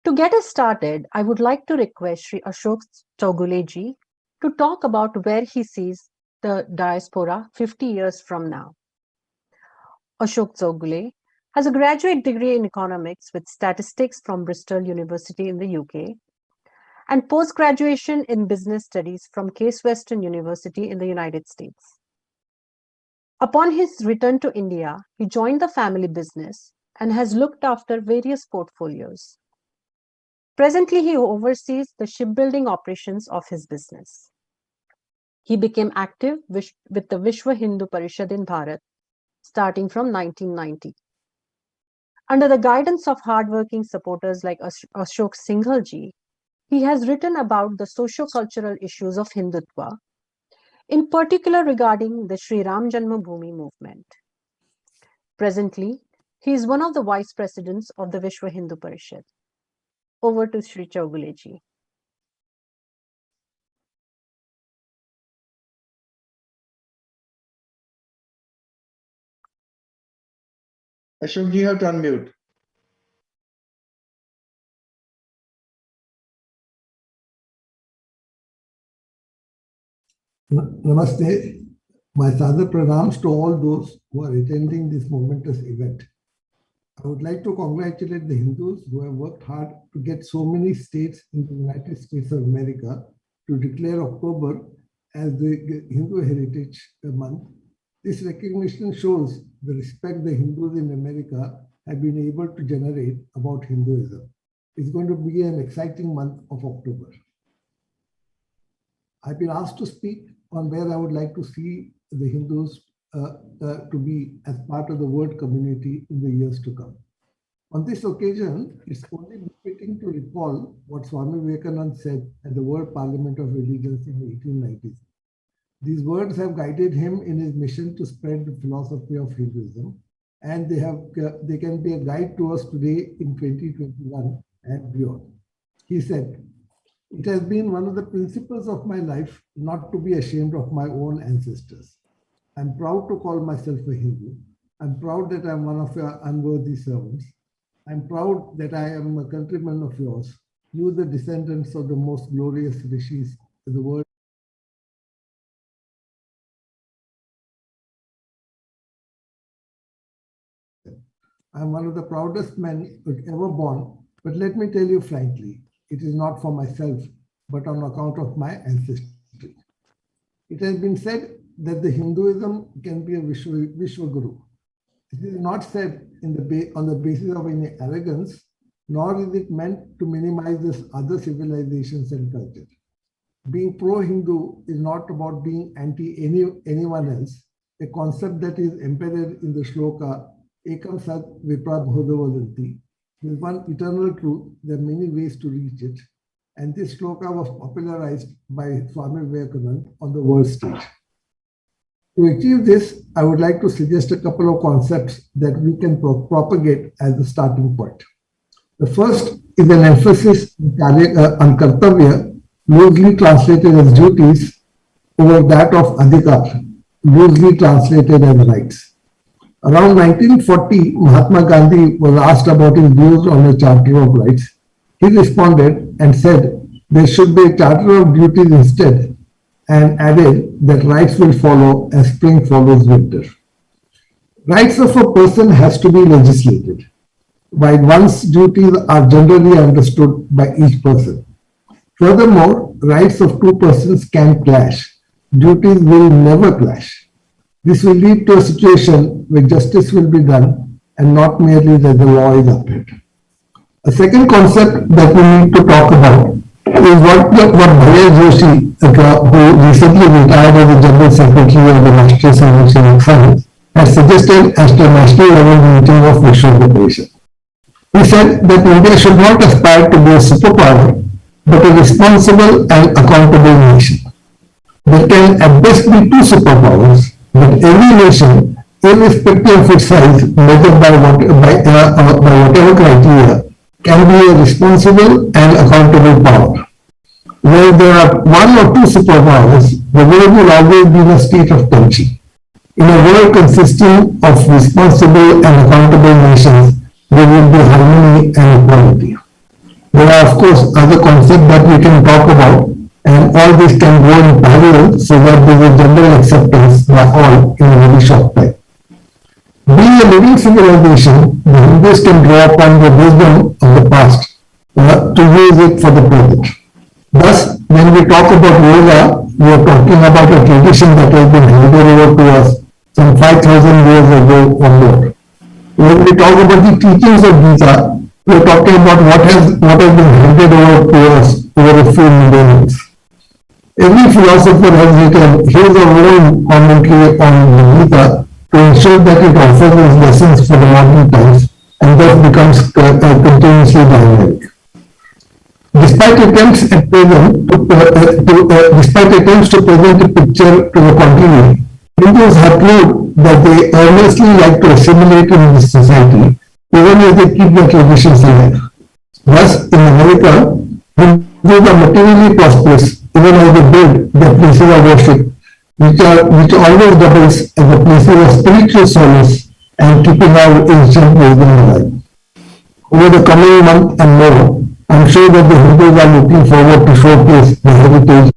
To get us started, I would like to request Sri Ashok Chaugule ji to talk about where he sees the diaspora 50 years from now. Ashok Chaugule has a graduate degree in economics with statistics from Bristol University in the UK and post-graduation in business studies from Case Western University in the United States. Upon his return to India, he joined the family business and has looked after various portfolios. Presently, he oversees the shipbuilding operations of his business. He became active with the Vishwa Hindu Parishad in Bharat, starting from 1990. Under the guidance of hardworking supporters like Ashok Singhal ji, he has written about the socio-cultural issues of Hindutva, in particular regarding the Sri Ram Janmabhoomi movement. Presently, he is one of the vice presidents of the Vishwa Hindu Parishad. Over to Sri Chaugule ji. Ashok, you have to unmute. Namaste. My sadhana pranams to all those who are attending this momentous event. I would like to congratulate the Hindus who have worked hard to get so many states in the United States of America to declare October as the Hindu Heritage Month. This recognition shows the respect the Hindus in America have been able to generate about Hinduism. It's going to be an exciting month of October. I've been asked to speak on where I would like to see the Hindus to be as part of the world community in the years to come. On this occasion, it's only befitting to recall what Swami Vivekananda said at the World Parliament of Religions in 1890s. These words have guided him in his mission to spread the philosophy of Hinduism, and they can be a guide to us today in 2021 and beyond. He said, "It has been one of the principles of my life not to be ashamed of my own ancestors. I'm proud to call myself a Hindu. I'm proud that I'm one of your unworthy servants. I'm proud that I am a countryman of yours, you the descendants of the most glorious rishis the world." I'm one of the proudest men ever born, but let me tell you frankly, it is not for myself, but on account of my ancestry. It has been said that the Hinduism can be a Vishwa Guru. It is not said on the basis of any arrogance, nor is it meant to minimize this other civilizations and culture. Being pro-Hindu is not about being anti-anyone else, a concept that is embedded in the shloka, Ekam Sat Viprabhodha Vadanti. There is one eternal truth, there are many ways to reach it, and this shloka was popularized by Swami Vivekananda on the world stage. To achieve this, I would like to suggest a couple of concepts that we can propagate as the starting point. The first is an emphasis on kartavya, loosely translated as duties, over that of adhikar, loosely translated as rights. Around 1940, Mahatma Gandhi was asked about his views on a Charter of Rights. He responded and said there should be a Charter of Duties instead, and added that rights will follow as spring follows winter. Rights of a person has to be legislated, while one's duties are generally understood by each person. Furthermore, rights of two persons can clash. Duties will never clash. This will lead to a situation where justice will be done and not merely that the law is upheld. A second concept that we need to talk about is what Bhaiya Joshi, who recently retired as the General Secretary of the National Salvation Fund, has suggested as the national level meeting of Vishwa Parishad. He said that India should not aspire to be a superpower, but a responsible and accountable nation. There can at best be two superpowers, but every nation, irrespective of its size, measured by whatever criteria, can be a responsible and accountable power. Where there are one or two superpowers, the world will always be in a state of tension. In a world consisting of responsible and accountable nations, there will be harmony and equality. There are, of course, other concepts that we can talk about, and all this can go in parallel so that there is a general acceptance by all in a very short time. Being a living civilization, the Hindus can draw upon the wisdom of the past to use it for the present. Thus, when we talk about yoga, we are talking about a tradition that has been handed over to us some 5,000 years ago or more. When we talk about the teachings of Gita, we are talking about what has been handed over to us over a few millennia. Every philosopher has written his or her own commentary on the Gita to ensure that it offers its lessons for the modern times and thus becomes continuously dynamic. Despite attempts at present despite attempts to present a picture to the contrary, Hindus have proved that they earnestly like to assimilate in this society, even as they keep their traditions alive. Thus, in America, Hindus are materially prosperous, even as they build their places of worship, which always doubles as the places of spiritual solace and keeping our ancient wisdom alive. Over the coming month and more, I'm sure that the Hindus are looking forward to showcase the heritage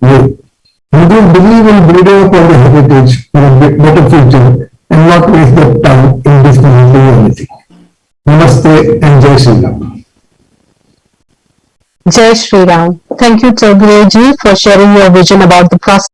way. Hindus believe in building upon the heritage for a better future and not waste their time in dismantling anything. Namaste and Jai Shri Ram. Jai Shri Ram. Thank you, Chaudhary for sharing your vision about the process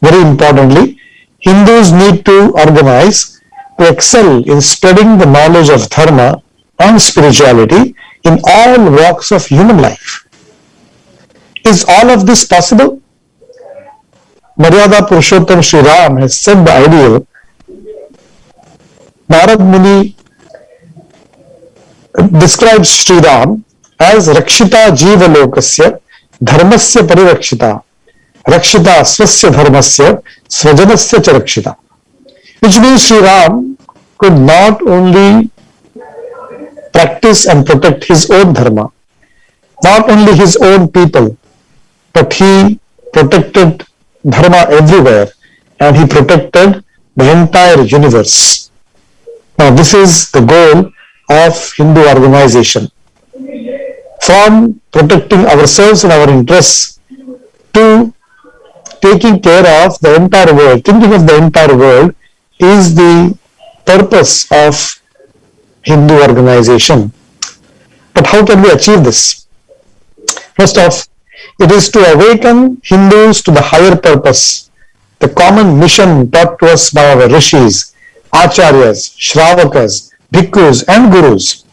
Very importantly, Hindus need to organize to excel in spreading the knowledge of Dharma and spirituality in all walks of human life. Is all of this possible? Maryada Purushottam Sri Ram has said the ideal. Narad Muni describes Sri Ram as Rakshita Jiva Lokasya Dharmasya Parirakshita Rakshita Swasya Dharmasya Swajanasya Cha Rakshita, which means Sri Ram could not only practice and protect his own dharma, not only his own people, but he protected dharma everywhere and he protected the entire universe. Now, this is the goal of Hindu organization. From protecting ourselves and our interests to taking care of the entire world, thinking of the entire world is the purpose of Hindu organization. But how can we achieve this? First off, it is to awaken Hindus to the higher purpose, the common mission taught to us by our rishis, acharyas, shravakas, bhikkhus and gurus.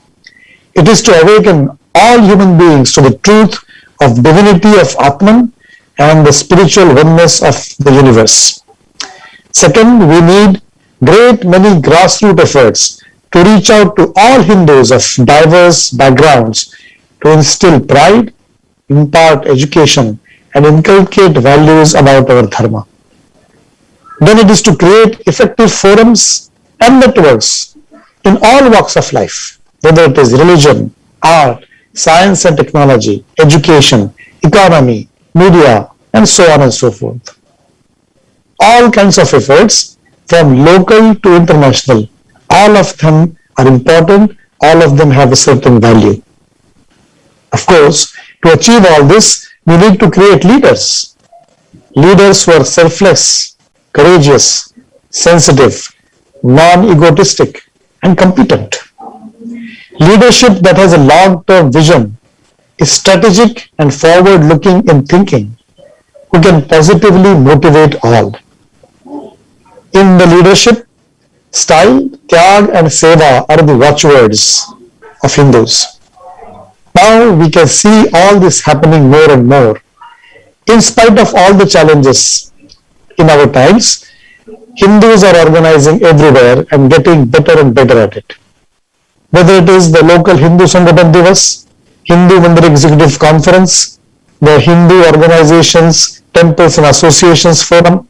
It is to awaken all human beings to the truth of divinity of Atman and the spiritual oneness of the universe. Second, we need great many grassroots efforts to reach out to all Hindus of diverse backgrounds to instill pride, impart education and inculcate values about our dharma. Then it is to create effective forums and networks in all walks of life, whether it is religion, art, science and technology, education, economy, media, and so on and so forth. All kinds of efforts from local to international, all of them are important, all of them have a certain value. Of course, to achieve all this, we need to create leaders. Leaders who are selfless, courageous, sensitive, non-egotistic, and competent. Leadership that has a long-term vision, is strategic and forward-looking in thinking, who can positively motivate all. In the leadership, style, tyag and seva are the watchwords of Hindus. Now we can see all this happening more and more. In spite of all the challenges in our times, Hindus are organizing everywhere and getting better and better at it. Whether it is the local Hindu Sangathan Divas, Hindu Mandir Executive Conference, the Hindu organizations, temples and associations forum,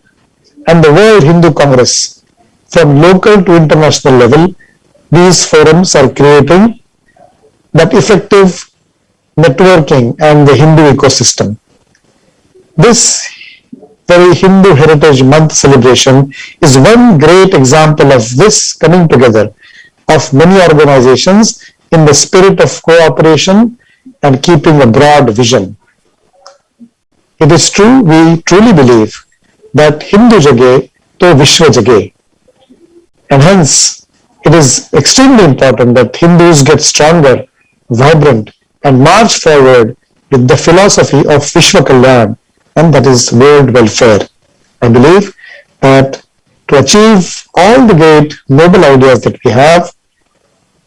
and the World Hindu Congress, from local to international level, these forums are creating that effective networking and the Hindu ecosystem. This very Hindu Heritage Month celebration is one great example of this coming together of many organizations in the spirit of cooperation and keeping a broad vision. It is true, we truly believe that Hindu jage to Vishwa jage. And hence, it is extremely important that Hindus get stronger, vibrant, and march forward with the philosophy of Vishwa Kalyan, and that is world welfare. I believe that to achieve all the great noble ideas that we have,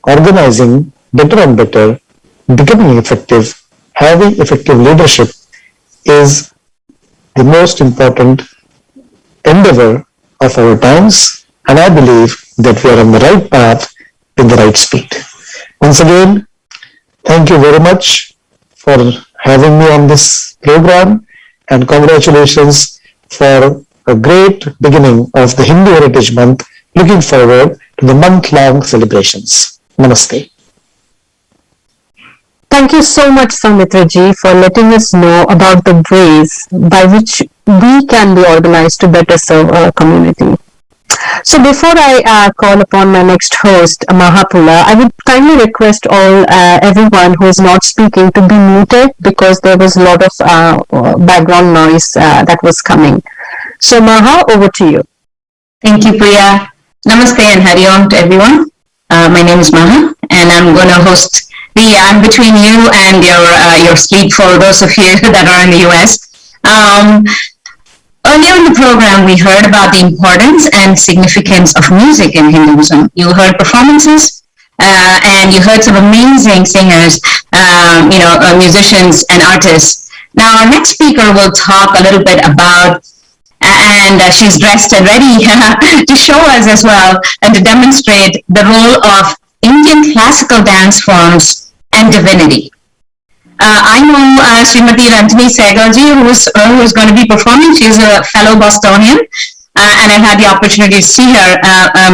organizing better and better, becoming effective, having effective leadership is the most important endeavor of our times, and I believe that we are on the right path with the right speed. Once again, thank you very much for having me on this program, and congratulations for a great beginning of the Hindu Heritage Month. Looking forward to the month-long celebrations. Namaste. Thank you so much, Soumitra ji, for letting us know about the ways by which we can be organized to better serve our community. So before I call upon my next host, Mahapula, I would kindly request everyone who is not speaking to be muted because there was a lot of background noise that was coming. So Maha, over to you. Thank you, Priya. Namaste and Hari Om to everyone. My name is Maha, and I'm going to host I'm between you and your speak for those of you that are in the US. Earlier in the program, we heard about the importance and significance of music in Hinduism. You heard performances, and you heard some amazing singers, musicians and artists. Now, our next speaker will talk a little bit about, and she's dressed and ready to show us as well and to demonstrate the role of Indian classical dance forms and divinity. I know Srimati Ranjani Sehgalji, who's going to be performing. She's a fellow Bostonian, and I've had the opportunity to see her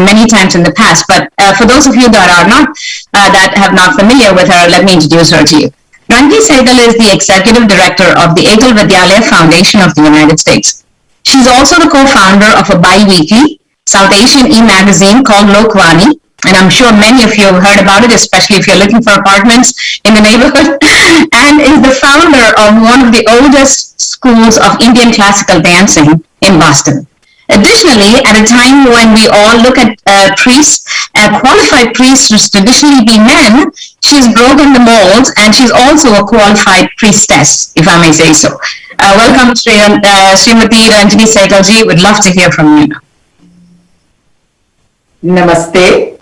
many times in the past. But for those of you that are not, that have not familiar with her, let me introduce her to you. Ranjani Sehgal is the executive director of the Ekal Vidyalaya Foundation of the United States. She's also the co-founder of a bi-weekly South Asian e-magazine called Lokwani, and I'm sure many of you have heard about it, especially if you're looking for apartments in the neighborhood, and is the founder of one of the oldest schools of Indian classical dancing in Boston. Additionally, at a time when we all look at priests, qualified priests who traditionally be men, she's broken the molds, and she's also a qualified priestess, if I may say so. Welcome, Srimati Ranjani Sehgalji. Would love to hear from you now. Namaste.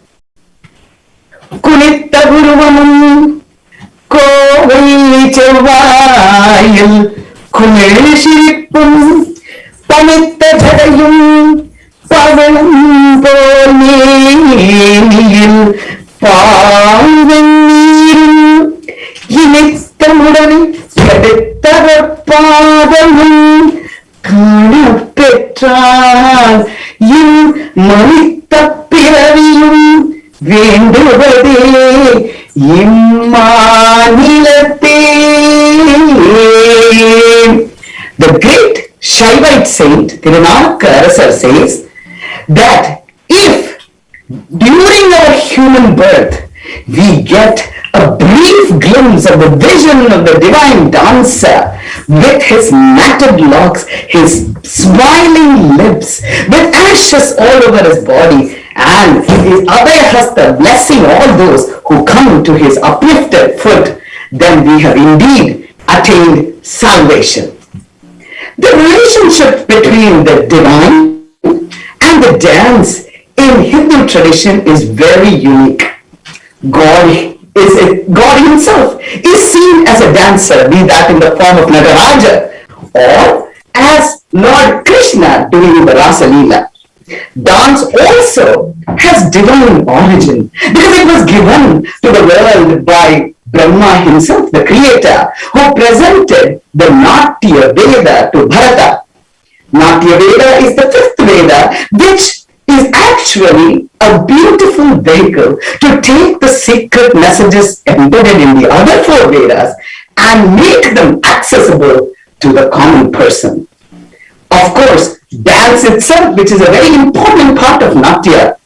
Kunitta Guruvanum Kovai Chavayil Kumeshiripum Panitta Jadayum Pavanam Ponil Pavanir Yinittamudani Yadittarapadamum Kana Petran Yin Manitta Piraviyum Venduvade Immanilate. The great Shaivite saint Tirunakkarasar says that if during our human birth we get a brief glimpse of the vision of the divine dancer with his matted locks, his smiling lips, with ashes all over his body, and his Abhaya Hasta blessing all those who come to his uplifted foot, then we have indeed attained salvation. The relationship between the divine and the dance in Hindu tradition is very unique. God himself is seen as a dancer, be that in the form of Nagaraja or as Lord Krishna during the Rasa Leela. Dance also has divine origin because it was given to the world by Brahma himself, the creator, who presented the Natya Veda to Bharata. Natya Veda is the fifth Veda, which is actually a beautiful vehicle to take the secret messages embedded in the other four Vedas and make them accessible to the common person. Of course, dance itself, which is a very important part of Natya,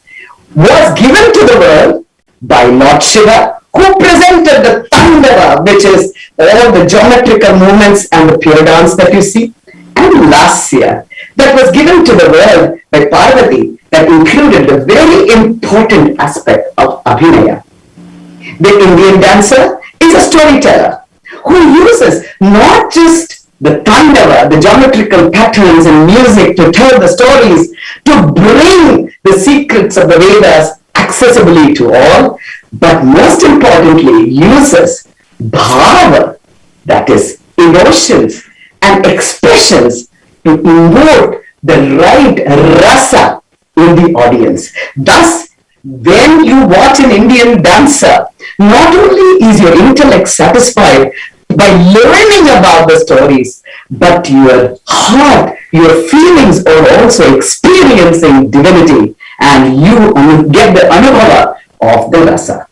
was given to the world by Lord Shiva, who presented the Tandava, which is all the geometrical movements and the pure dance that you see, and Lasya, that was given to the world by Parvati, that included the very important aspect of Abhinaya. The Indian dancer is a storyteller who uses not just the Tandava, the geometrical patterns and music to tell the stories, to bring the secrets of the Vedas accessibly to all, but most importantly uses bhava, that is emotions and expressions, to invoke the right rasa in the audience. Thus, when you watch an Indian dancer, not only is your intellect satisfied by learning about the stories, but your heart, your feelings are also experiencing divinity, and you get the anubhava of the rasa.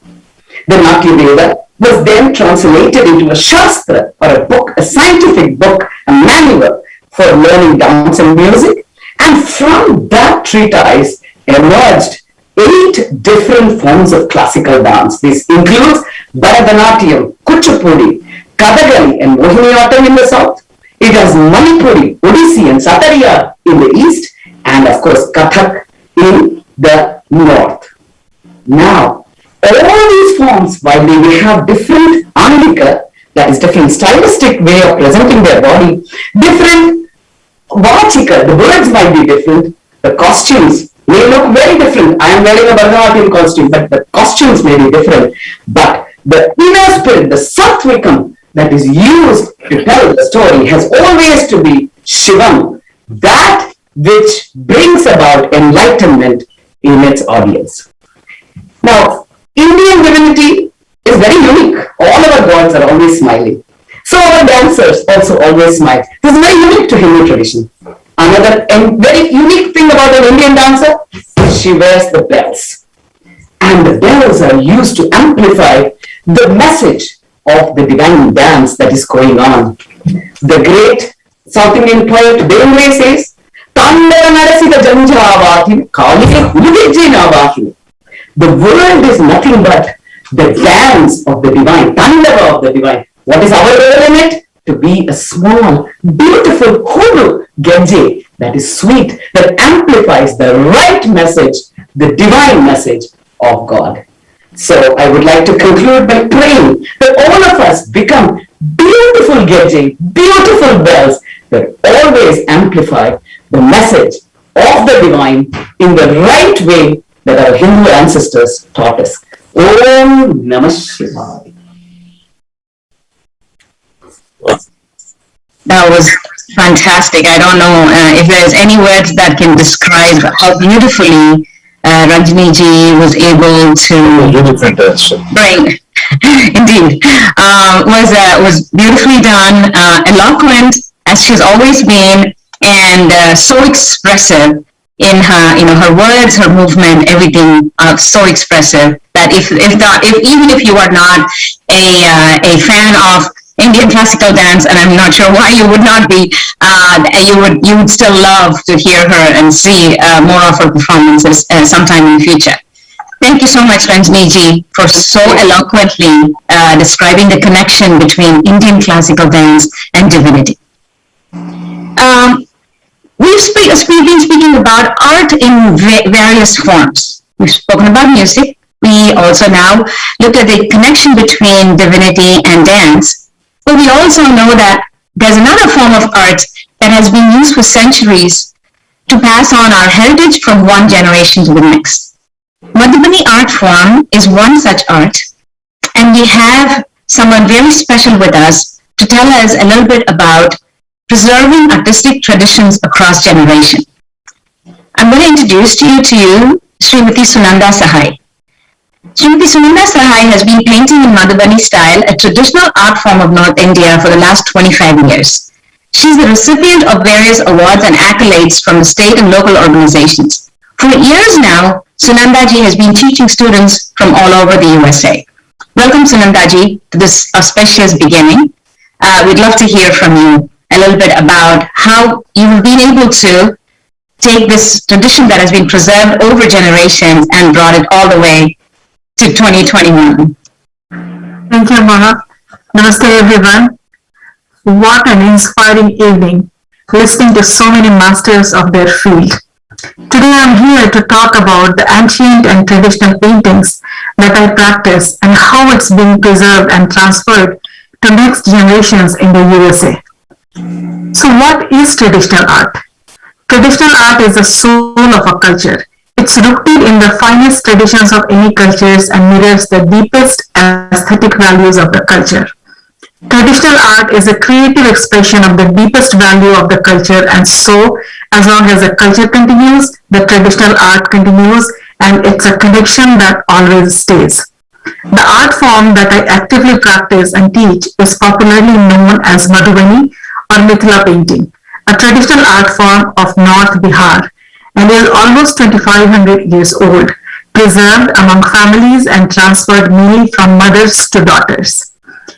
The Natya Veda was then translated into a shastra, or a book, a scientific book, a manual for learning dance and music, and from that treatise emerged 8 different forms of classical dance. This includes Bharatanatyam, Kuchipudi, Kathakali and Mohiniyattam in the south. It has Manipuri, Odissi and Satariya in the east, and of course Kathak in the north. Now, all these forms, while they may have different angika, that is different stylistic way of presenting their body, different Vachika, the words might be different, the costumes may look very different. I am wearing a Bharatanatyam costume, but the costumes may be different. But the inner spirit, the sattvikam that is used to tell the story has always to be Shivam, that which brings about enlightenment in its audience. Now, Indian divinity is very unique. All our gods are always smiling. So our dancers also always smile. This is very unique to Hindu tradition. Another very unique thing about an Indian dancer, she wears the bells. And the bells are used to amplify the message of the divine dance that is going on. The great South Indian poet Devendra says, Tandara narasida janjavakim kalige hulugejjinavakim. The world is nothing but the dance of the divine, Tandava of the divine. What is our role in it? To be a small, beautiful hulu genje that is sweet, that amplifies the right message, the divine message of God. So I would like to conclude by praying that all of us become beautiful genje, beautiful bells that always amplify the message of the divine in the right way that our Hindu ancestors taught us. Om Namah Shivaya. That was fantastic. I don't know if there's any words that can describe how beautifully Rajni ji was able to bring. Indeed, was beautifully done, eloquent as she's always been, and so expressive in her, her words, her movement, everything, so expressive that if even if you are not a fan of Indian classical dance, and I'm not sure why you would not be, you would still love to hear her and see more of her performances sometime in the future. Thank you so much, Ranjini ji, for so eloquently describing the connection between Indian classical dance and divinity. We've been speaking about art in various forms. We've spoken about music. We also now look at the connection between divinity and dance. But we also know that there's another form of art that has been used for centuries to pass on our heritage from one generation to the next. Madhubani art form is one such art, and we have someone very special with us to tell us a little bit about preserving artistic traditions across generations. I'm going to introduce to you Srimati Sunanda Sahai. Srimati Sunanda Sahai has been painting in Madhubani style, a traditional art form of North India, for the last 25 years. She's the recipient of various awards and accolades from the state and local organizations. For years now, Sunandaji has been teaching students from all over the USA. Welcome, Sunandaji, to this auspicious beginning. We'd love to hear from you a little bit about how you've been able to take this tradition that has been preserved over generations and brought it all the way to 2021. Thank you, Maha. Namaste, everyone. What an inspiring evening, listening to so many masters of their field. Today I'm here to talk about the ancient and traditional paintings that I practice and how it's being preserved and transferred to next generations in the USA. So what is traditional art? Traditional art is the soul of a culture. It's rooted in the finest traditions of any cultures and mirrors the deepest aesthetic values of the culture. Traditional art is a creative expression of the deepest value of the culture, and so as long as the culture continues, the traditional art continues, and it's a connection that always stays. The art form that I actively practice and teach is popularly known as Madhubani or Mithila painting, a traditional art form of North Bihar, and is almost 2,500 years old, preserved among families and transferred mainly from mothers to daughters.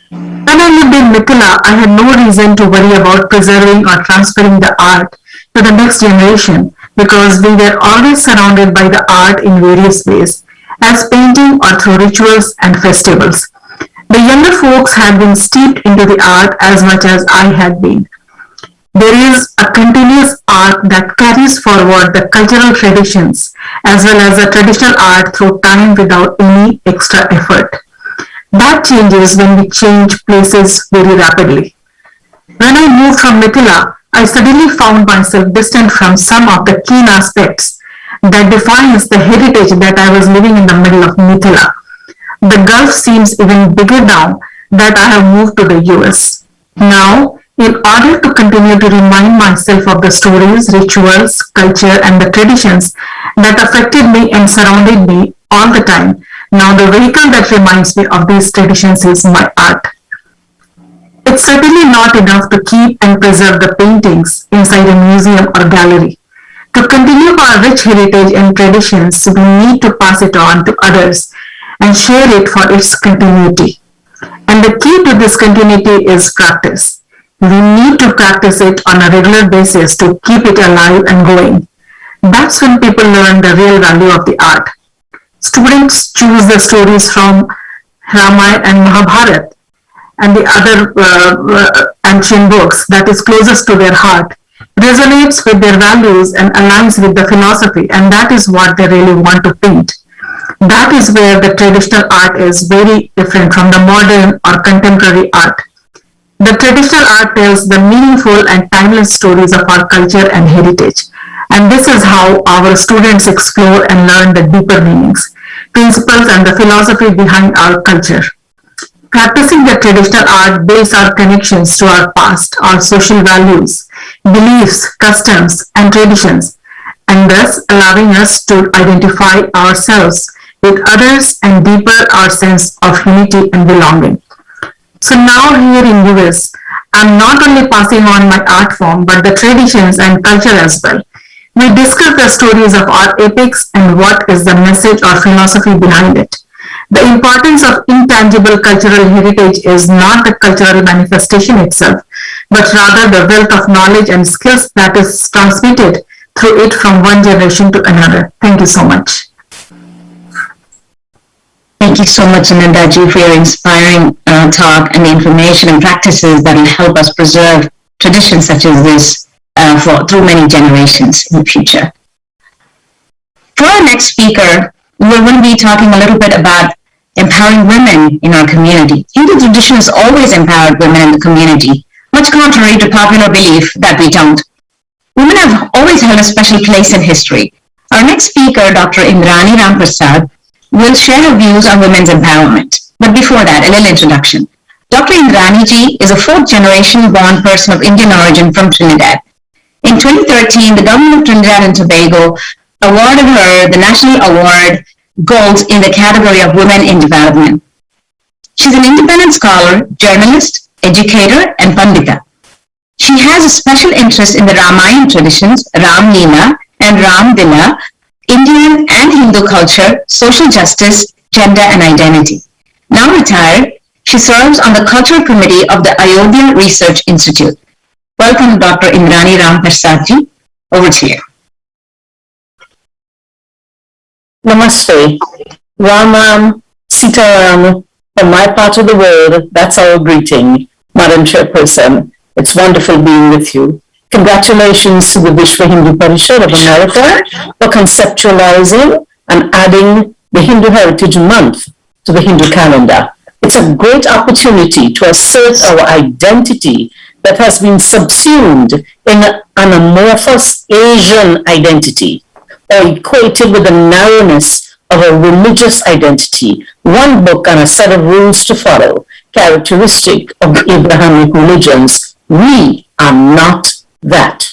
When I lived in Mithila, I had no reason to worry about preserving or transferring the art to the next generation because we were always surrounded by the art in various ways, as painting or through rituals and festivals. The younger folks had been steeped into the art as much as I had been. There is a continuous art that carries forward the cultural traditions as well as the traditional art through time without any extra effort. That changes when we change places very rapidly. When I moved from Mithila, I suddenly found myself distant from some of the keen aspects that defines the heritage that I was living in the middle of Mithila. The gulf seems even bigger now that I have moved to the US. Now, in order to continue to remind myself of the stories, rituals, culture, and the traditions that affected me and surrounded me all the time, now the vehicle that reminds me of these traditions is my art. It's certainly not enough to keep and preserve the paintings inside a museum or gallery. To continue our rich heritage and traditions, we need to pass it on to others and share it for its continuity. And the key to this continuity is practice. We need to practice it on a regular basis to keep it alive and going. That's when people learn the real value of the art. Students choose the stories from Ramayana and Mahabharata and the other ancient books that is closest to their heart, resonates with their values and aligns with the philosophy, and that is what they really want to paint. That is where the traditional art is very different from the modern or contemporary art. The traditional art tells the meaningful and timeless stories of our culture and heritage. And this is how our students explore and learn the deeper meanings, principles, and the philosophy behind our culture. Practicing the traditional art builds our connections to our past, our social values, beliefs, customs, and traditions, and thus allowing us to identify ourselves with others and deepen our sense of unity and belonging. So now here in US, I'm not only passing on my art form, but the traditions and culture as well. We discuss the stories of our epics and what is the message or philosophy behind it. The importance of intangible cultural heritage is not the cultural manifestation itself, but rather the wealth of knowledge and skills that is transmitted through it from one generation to another. Thank you so much. Thank you so much, Anandaji, for your inspiring talk and the information and practices that will help us preserve traditions such as this through many generations in the future. For our next speaker, we're going to be talking a little bit about empowering women in our community. Hindu tradition has always empowered women in the community, much contrary to popular belief that we don't. Women have always held a special place in history. Our next speaker, Dr. Indrani Ramprasad, will share her views on women's empowerment. But before that, a little introduction. Dr. Indrani ji is a fourth-generation born person of Indian origin from Trinidad. In 2013, the government of Trinidad and Tobago awarded her the National Award Gold in the category of Women in Development. She's an independent scholar, journalist, educator, and pandita. She has a special interest in the Ramayana traditions, Ram Leela and Ram Dila, Indian and Hindu culture, social justice, gender, and identity. Now retired, she serves on the Cultural Committee of the Ayodhya Research Institute. Welcome, Dr. Indrani Ramprasad ji. Over to you. Namaste. Ram Sitaram. From my part of the world, that's our greeting, Madam Chairperson. It's wonderful being with you. Congratulations to the Vishwa Hindu Parishad of America for conceptualizing and adding the Hindu Heritage Month to the Hindu calendar. It's a great opportunity to assert our identity that has been subsumed in an amorphous Asian identity, or equated with the narrowness of a religious identity, one book and a set of rules to follow, characteristic of the Abrahamic religions. We are not that.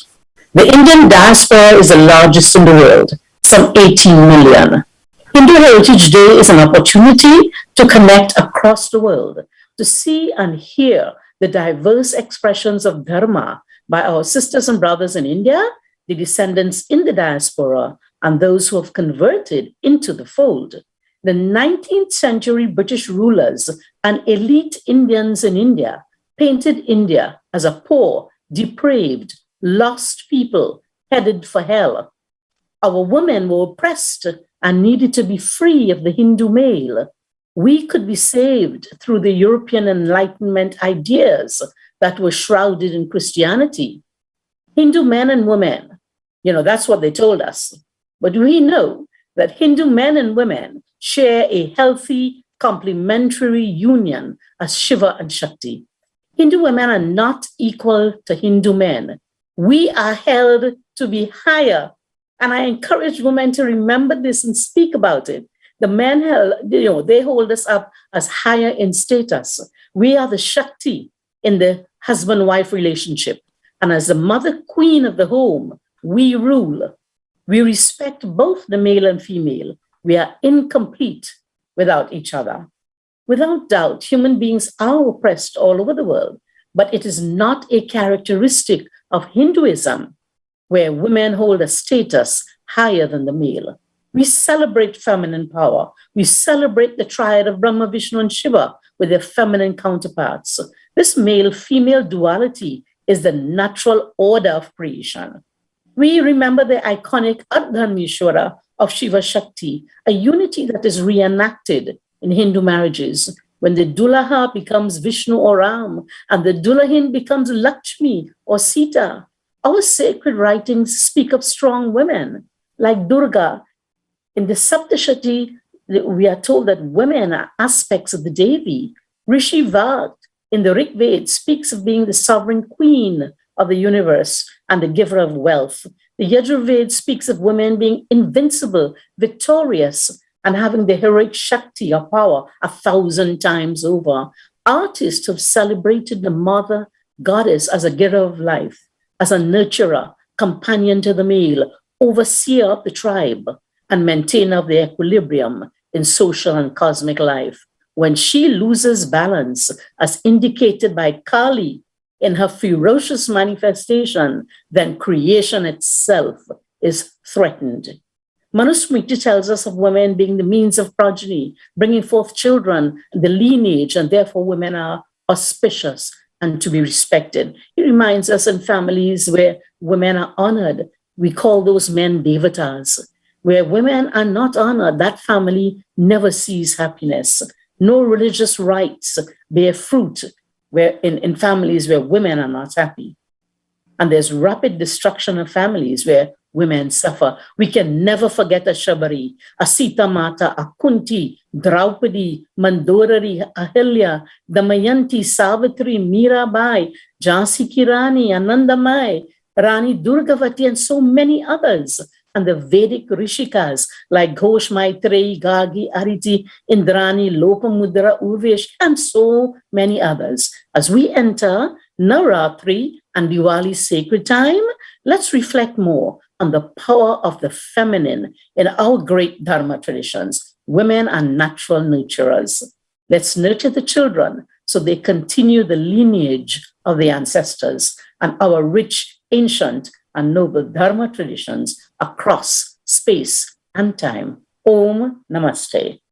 The Indian diaspora is the largest in the world, some 18 million. Hindu Heritage Day is an opportunity to connect across the world, to see and hear the diverse expressions of Dharma by our sisters and brothers in India, the descendants in the diaspora, and those who have converted into the fold. The 19th century British rulers and elite Indians in India painted India as a poor, depraved, lost people headed for hell. Our women were oppressed and needed to be free of the Hindu male. We could be saved through the European Enlightenment ideas that were shrouded in Christianity. Hindu men and women, that's what they told us. But we know that Hindu men and women share a healthy, complementary union as Shiva and Shakti. Hindu women are not equal to Hindu men. We are held to be higher. And I encourage women to remember this and speak about it. The men, they hold us up as higher in status. We are the Shakti in the husband-wife relationship. And as the mother queen of the home, we rule. We respect both the male and female. We are incomplete without each other. Without doubt, human beings are oppressed all over the world, but it is not a characteristic of Hinduism, where women hold a status higher than the male. We celebrate feminine power. We celebrate the triad of Brahma, Vishnu, and Shiva with their feminine counterparts. This male-female duality is the natural order of creation. We remember the iconic Ardhanishwara of Shiva Shakti, a unity that is reenacted in Hindu marriages, when the Dulaha becomes Vishnu or Ram, and the Dulahin becomes Lakshmi or Sita. Our sacred writings speak of strong women, like Durga. In the Saptashati, we are told that women are aspects of the Devi. Rishi Vag in the Rig Veda speaks of being the sovereign queen of the universe and the giver of wealth. The Yajurveda speaks of women being invincible, victorious, and having the heroic Shakti or power 1,000 times over. Artists have celebrated the mother goddess as a giver of life, as a nurturer, companion to the male, overseer of the tribe, and maintainer of the equilibrium in social and cosmic life. When she loses balance, as indicated by Kali in her ferocious manifestation, then creation itself is threatened. Manusmriti tells us of women being the means of progeny, bringing forth children, the lineage, and therefore women are auspicious and to be respected. It reminds us in families where women are honored, we call those men devatas. Where women are not honored, that family never sees happiness. No religious rites bear fruit where in families where women are not happy. And there's rapid destruction of families where women suffer. We can never forget a Shabari, a Sita Mata, a Kunti, Draupadi, Mandorari, Ahilya, Damayanti, Savitri, Mirabai, Jhansi Ki Rani, Anandamai, Rani Durgavati, and so many others. And the Vedic Rishikas like Ghosh, Maitreyi, Gagi, Ariti, Indrani, Lopamudra, Urvesh, and so many others. As we enter Navratri and Diwali sacred time, let's reflect more on the power of the feminine in our great Dharma traditions. Women are natural nurturers. Let's nurture the children so they continue the lineage of the ancestors and our rich, ancient, and noble Dharma traditions across space and time. Om Namaste.